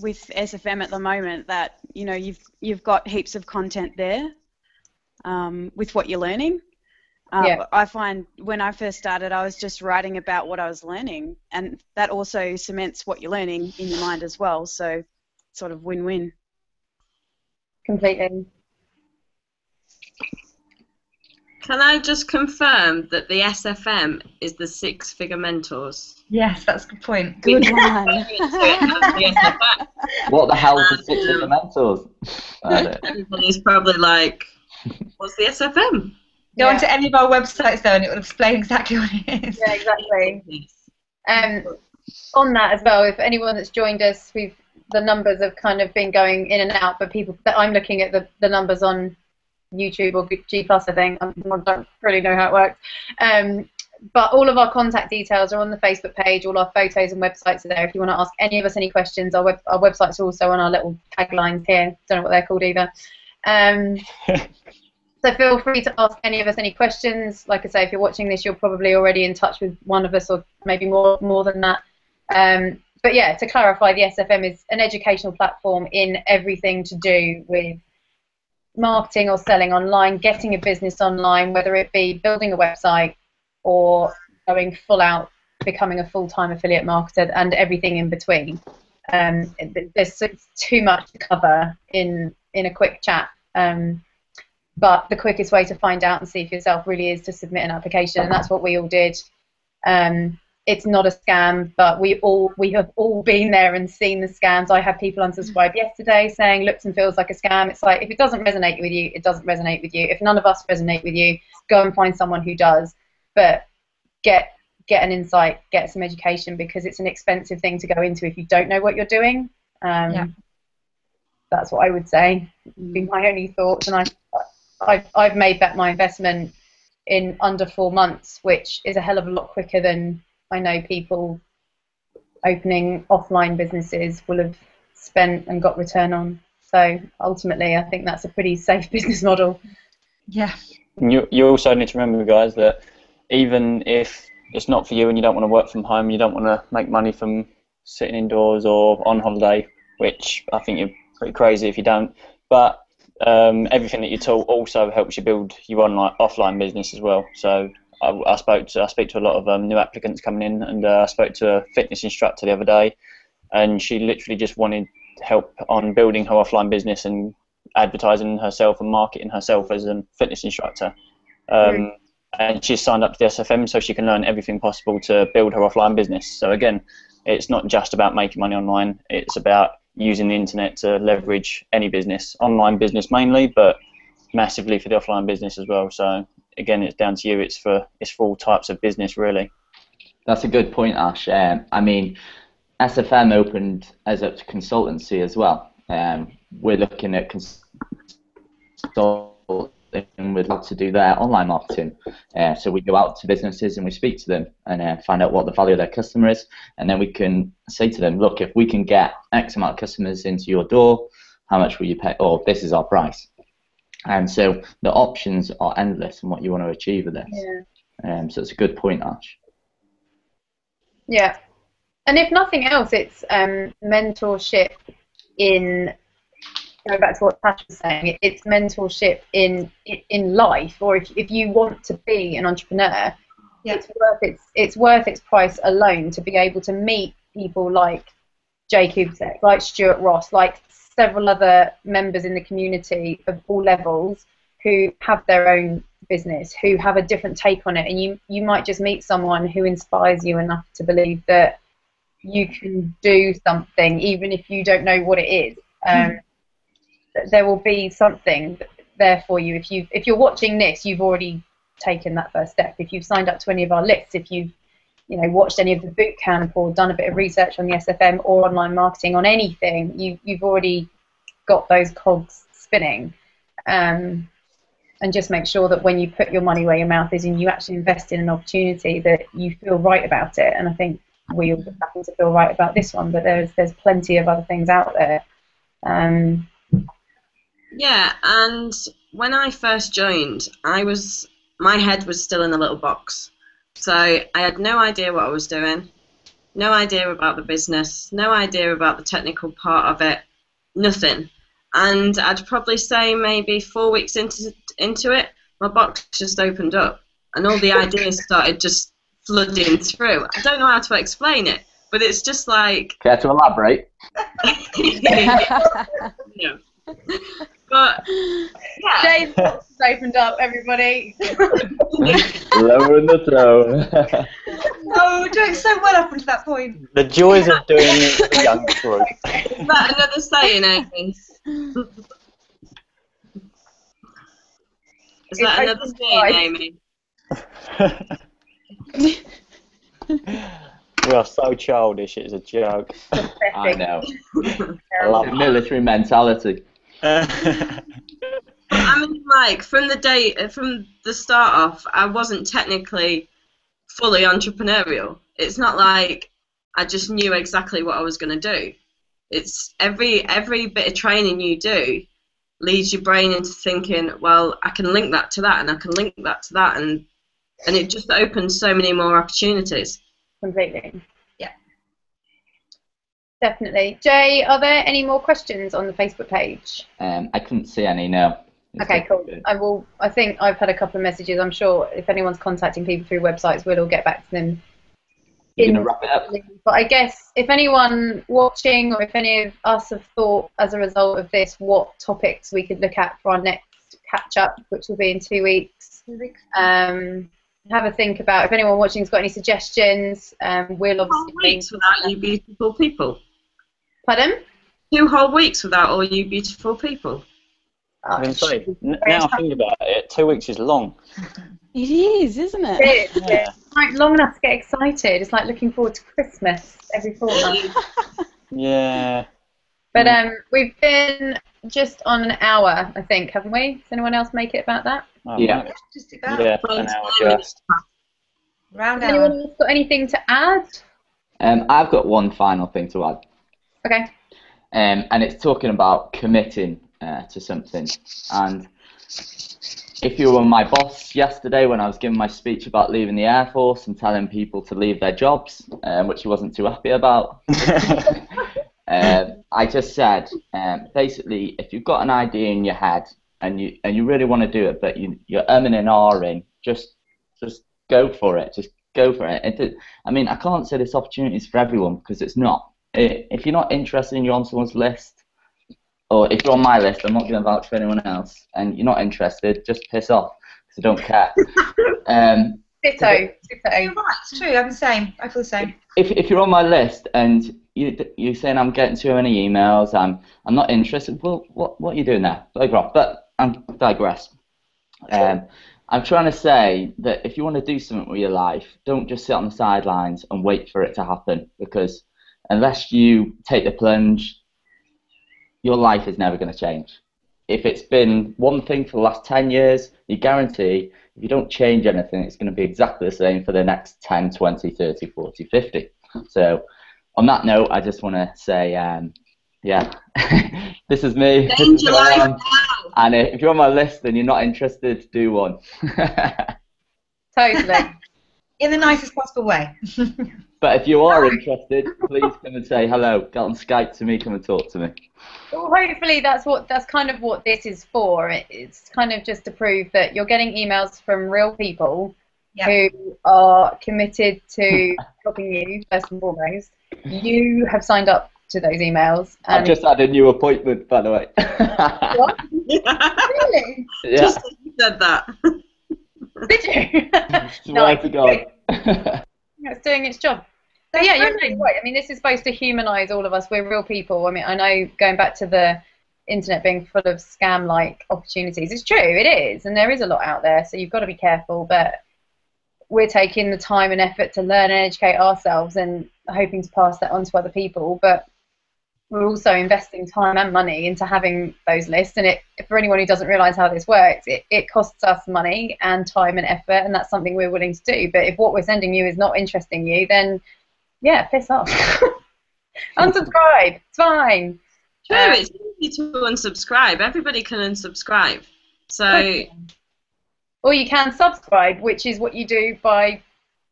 with SFM at the moment that, you know, you've got heaps of content there with what you're learning. I find when I first started, I was just writing about what I was learning, and that also cements what you're learning in your mind as well. So sort of win-win. Completely. Can I just confirm that the SFM is the Six Figure Mentors? Yes, that's a good point. Good one. What the hell is the Six Figure Mentors? Everybody's probably like, what's the SFM? Go onto any of our websites though, and it will explain exactly what it is. Yeah, exactly. On that as well, if anyone that's joined us, the numbers have kind of been going in and out, but people that I'm looking at the numbers on YouTube or G+, I think. I don't really know how it works. But all of our contact details are on the Facebook page. All our photos and websites are there. If you want to ask any of us any questions, our websites are also on our little taglines here. Don't know what they're called either. So feel free to ask any of us any questions. Like I say, if you're watching this, you're probably already in touch with one of us, or maybe more than that. But yeah, to clarify, the SFM is an educational platform in everything to do with marketing or selling online, getting a business online, whether it be building a website or going full out, becoming a full-time affiliate marketer, and everything in between. There's too much to cover in a quick chat. But the quickest way to find out and see for yourself really is to submit an application, and that's what we all did. It's not a scam, but we have all been there and seen the scams. I had people unsubscribe yesterday saying looks and feels like a scam. It's like, if it doesn't resonate with you, it doesn't resonate with you. If none of us resonate with you, go and find someone who does. But get an insight, get some education, because it's an expensive thing to go into if you don't know what you're doing. That's what I would say. Be my only thoughts, and I've made back my investment in under 4 months, which is a hell of a lot quicker than I know people opening offline businesses will have spent and got return on. So ultimately, I think that's a pretty safe business model. Yeah. You also need to remember, guys, that even if it's not for you and you don't want to work from home, you don't want to make money from sitting indoors or on holiday, which I think you're pretty crazy if you don't. But everything that you're taught also helps you build your offline business as well. So I speak to a lot of new applicants coming in, and I spoke to a fitness instructor the other day, and she literally just wanted help on building her offline business and advertising herself and marketing herself as a fitness instructor. And she's signed up to the SFM so she can learn everything possible to build her offline business. So again, it's not just about making money online, it's about using the internet to leverage any business, online business mainly, but massively for the offline business as well. So again, it's down to you. It's for all types of business, really. That's a good point, Ash. I mean, SFM opened as a consultancy as well. We're looking at consulting with how to do their online marketing. So we go out to businesses and we speak to them and find out what the value of their customer is, and then we can say to them, look, if we can get X amount of customers into your door, how much will you pay? Or this is our price. And so the options are endless in what you want to achieve with this. Yeah. So it's a good point, Ash. Yeah. And if nothing else, it's mentorship in, going back to what Tash was saying, it's mentorship in life, or if you want to be an entrepreneur, it's worth its price alone to be able to meet people like Jay Kubasek, like Stuart Ross, like several other members in the community of all levels who have their own business, who have a different take on it, and you might just meet someone who inspires you enough to believe that you can do something even if you don't know what it is. There will be something there for you. If you're watching this, you've already taken that first step. If you've signed up to any of our lists, if you've watched any of the boot camp or done a bit of research on the SFM or online marketing on anything, you've already got those cogs spinning. And just make sure that when you put your money where your mouth is and you actually invest in an opportunity, that you feel right about it. And I think we all happen to feel right about this one, but there's plenty of other things out there. Yeah, and when I first joined, my head was still in a little box. So I had no idea what I was doing, no idea about the business, no idea about the technical part of it, nothing. And I'd probably say maybe 4 weeks into it, my box just opened up, and all the ideas started just flooding through. I don't know how to explain it, but it's just like... Care to elaborate? No. But, yeah. Jay's box has opened up, everybody. Lowering the throne. Oh, we're doing so well up until that point. The joys of doing it with a young crew. Is that another saying, Amy? Is that another saying, Amy? We are so childish, it's a joke. I know. I love military mentality. I mean, like, from the start off, I wasn't technically fully entrepreneurial. It's not like I just knew exactly what I was going to do. It's every bit of training you do leads your brain into thinking, well, I can link that to that, and I can link that to that, and it just opens so many more opportunities. Completely. Yeah. Definitely. Jay, are there any more questions on the Facebook page? I couldn't see any, no. Okay, cool. Good. I think I've had a couple of messages. I'm sure if anyone's contacting people through websites, we'll all get back to them. You're going to wrap it up? But I guess if anyone watching, or if any of us have thought as a result of this what topics we could look at for our next catch-up, which will be in 2 weeks, have a think about. If anyone watching's got any suggestions, we'll obviously... 2 whole weeks without you beautiful people. Pardon? 2 whole weeks without all you beautiful people. I can say, now I think about it, 2 weeks is long. It is, isn't it? It is. Yeah. It's like long enough to get excited. It's like looking forward to Christmas every fortnight. Yeah. But we've been just on an hour, I think, haven't we? Does anyone else make it about that? Oh, yeah. Just about. Yeah, an hour just. Round Has hour. anyone else got anything to add? I've got one final thing to add. Okay. And it's talking about committing to something. And if you were my boss yesterday when I was giving my speech about leaving the Air Force and telling people to leave their jobs, which he wasn't too happy about, I just said, basically, if you've got an idea in your head and you really want to do it, but you're umming and ahhing, just go for it. Just go for it. I mean, I can't say this opportunity is for everyone because it's not. If you're not interested and you're on someone's list, or if you're on my list, I'm not going to vouch for anyone else, and you're not interested, just piss off because I don't care. Ditto. You're right. It's true. I'm the same. I feel the same. If you're on my list and you're saying I'm getting too many emails, I'm not interested. Well, what are you doing there? Bugger off. But I digress. I'm trying to say that if you want to do something with your life, don't just sit on the sidelines and wait for it to happen, because unless you take the plunge, your life is never going to change. If it's been one thing for the last 10 years, you guarantee if you don't change anything, it's going to be exactly the same for the next 10, 20, 30, 40, 50. So on that note, I just want to say, yeah, this is me. Change your life now. And if you're on my list and you're not interested, do one. Totally. In the nicest possible way. But if you are interested, please come and say hello. Get on Skype to me, come and talk to me. Well, hopefully that's kind of what this is for. It's kind of just to prove that you're getting emails from real people who are committed to helping you, first and foremost. You have signed up to those emails. I've just had a new appointment, by the way. What? Really? Yeah. Just like you said that. Did you? Swear to God. It's doing its job. So yeah, you're right. I mean, this is supposed to humanise all of us. We're real people. I mean, I know going back to the internet being full of scam-like opportunities, it's true, it is, and there is a lot out there. So you've got to be careful. But we're taking the time and effort to learn and educate ourselves, and hoping to pass that on to other people. But we're also investing time and money into having those lists. And for anyone who doesn't realise how this works, it costs us money and time and effort, and that's something we're willing to do. But if what we're sending you is not interesting you, then yeah, piss off. Unsubscribe. It's fine. True, it's easy to unsubscribe. Everybody can unsubscribe. So, or you can subscribe, which is what you do by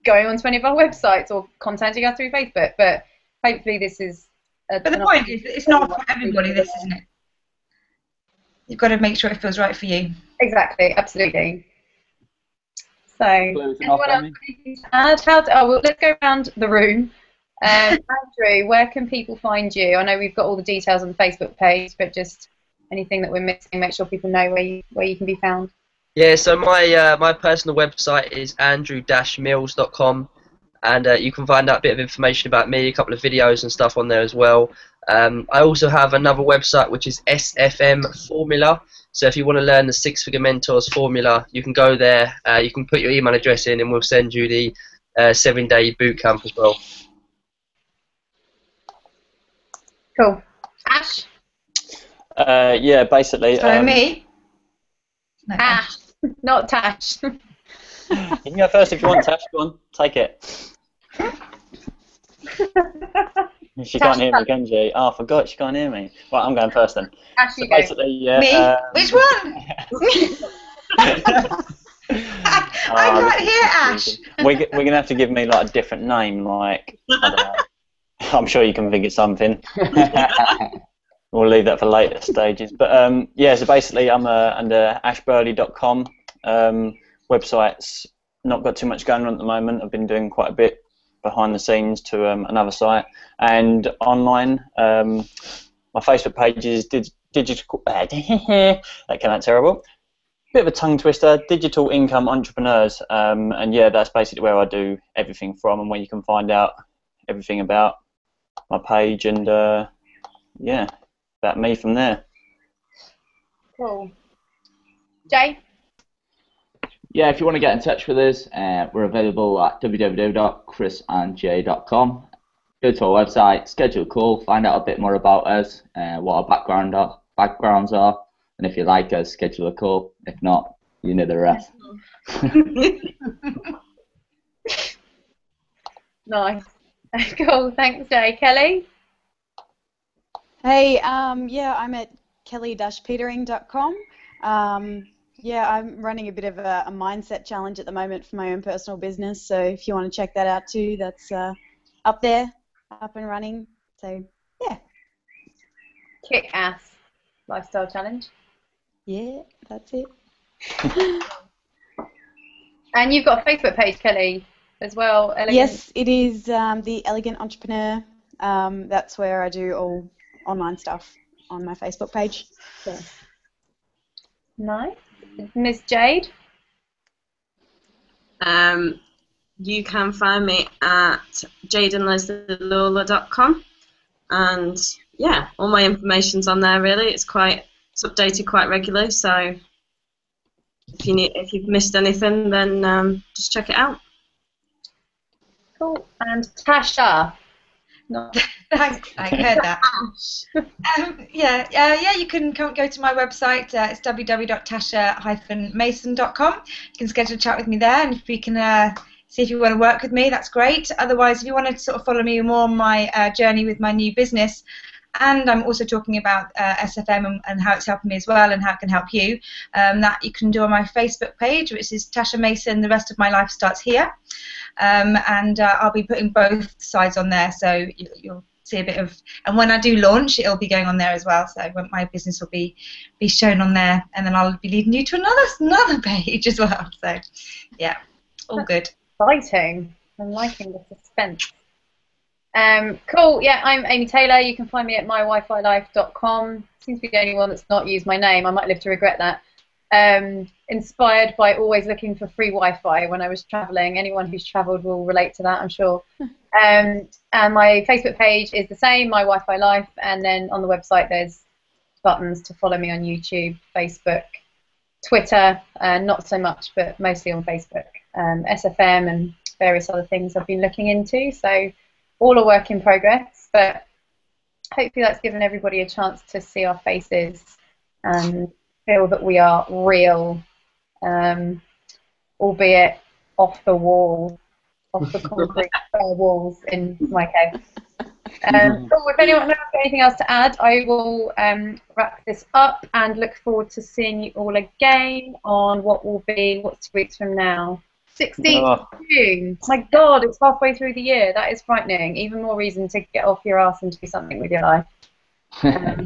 going onto any of our websites or contacting us through Facebook. But hopefully this is... But the point is, it's not for everybody, this, isn't it? You've got to make sure it feels right for you. Exactly, absolutely. So, anyone else anything to add? Let's go around the room. Andrew, where can people find you? I know we've got all the details on the Facebook page, but just anything that we're missing, make sure people know where you can be found. Yeah, so my personal website is andrew-mills.com, and you can find out a bit of information about me, a couple of videos and stuff on there as well. I also have another website which is SFM Formula. So if you want to learn the Six Figure Mentors formula, you can go there. You can put your email address in, and we'll send you the 7-day boot camp as well. Cool. Ash? Yeah, basically. Me? No, Ash, not Tash. You can go first if you want, Tash. Go on, take it. She can't hear me, can she? Oh, I forgot she can't hear me. Right, I'm going first then. Ash, So you go. basically, yeah. Me? Which one? I can't hear Ash. We're gonna have to give me like a different name, like I don't know. I'm sure you can think of something. We'll leave that for later stages. But yeah, so basically I'm under ashburley.com. Website's not got too much going on at the moment. I've been doing quite a bit behind the scenes to another site. And online, my Facebook page is digital... that came out terrible. Bit of a tongue twister, Digital Income Entrepreneurs. And yeah, that's basically where I do everything from, and where you can find out everything about my page and yeah, about me from there. Cool. Jay? Yeah, if you want to get in touch with us, we're available at www.chrisandjay.com. Go to our website, schedule a call, find out a bit more about us, what our backgrounds are, and if you like us, schedule a call. If not, you know the rest. Nice. Cool, thanks, Jay. Kelly? Hey, yeah, I'm at kelly-petering.com. Yeah, I'm running a bit of a mindset challenge at the moment for my own personal business, so if you want to check that out too, that's up there, up and running. So, yeah. Kick-ass lifestyle challenge. Yeah, that's it. And you've got a Facebook page, Kelly, as well. Elegant. Yes, it is the Elegant Entrepreneur. That's where I do all online stuff on my Facebook page. Cool. Nice. Miss Jade? You can find me at jadeandleslieLawler.com, and yeah, all my information's on there. Really, it's updated quite regularly. So if you've missed anything, then just check it out. Cool. And Tasha? Thanks, I heard that. You can go to my website. It's www.tasha-mason.com. You can schedule a chat with me there, and if we can see if you want to work with me, that's great. Otherwise, if you want to sort of follow me more on my journey with my new business, and I'm also talking about SFM and how it's helping me as well, and how it can help you, that you can do on my Facebook page, which is Tasha Mason, The Rest of My Life Starts Here. And I'll be putting both sides on there, so you'll see a bit of, and when I do launch, it'll be going on there as well, so my business will be shown on there, and then I'll be leading you to another page as well, so yeah, all good. Exciting. I'm liking the suspense. Cool, yeah, I'm Amy Taylor. You can find me at mywifi-life.com. Seems to be the only one that's not used my name. I might live to regret that. Inspired by always looking for free Wi-Fi when I was travelling. Anyone who's travelled will relate to that, I'm sure. And my Facebook page is the same, My Wi-Fi Life, and then on the website there's buttons to follow me on YouTube, Facebook, Twitter, not so much, but mostly on Facebook, SFM and various other things I've been looking into. So all a work in progress, but hopefully that's given everybody a chance to see our faces and feel that we are real, albeit off the wall, off the concrete walls in my case. Cool. If anyone has anything else to add, I will wrap this up and look forward to seeing you all again on what's 2 weeks from now? 16th of June. My God, it's halfway through the year. That is frightening. Even more reason to get off your ass and do something with your life. For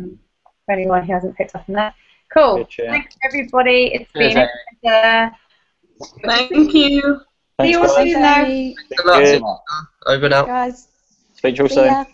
anyone who hasn't picked up on that. Cool. Thanks, everybody. It's been a pleasure. Thank you. See you all soon. Over now. Guys. Speak to you all soon.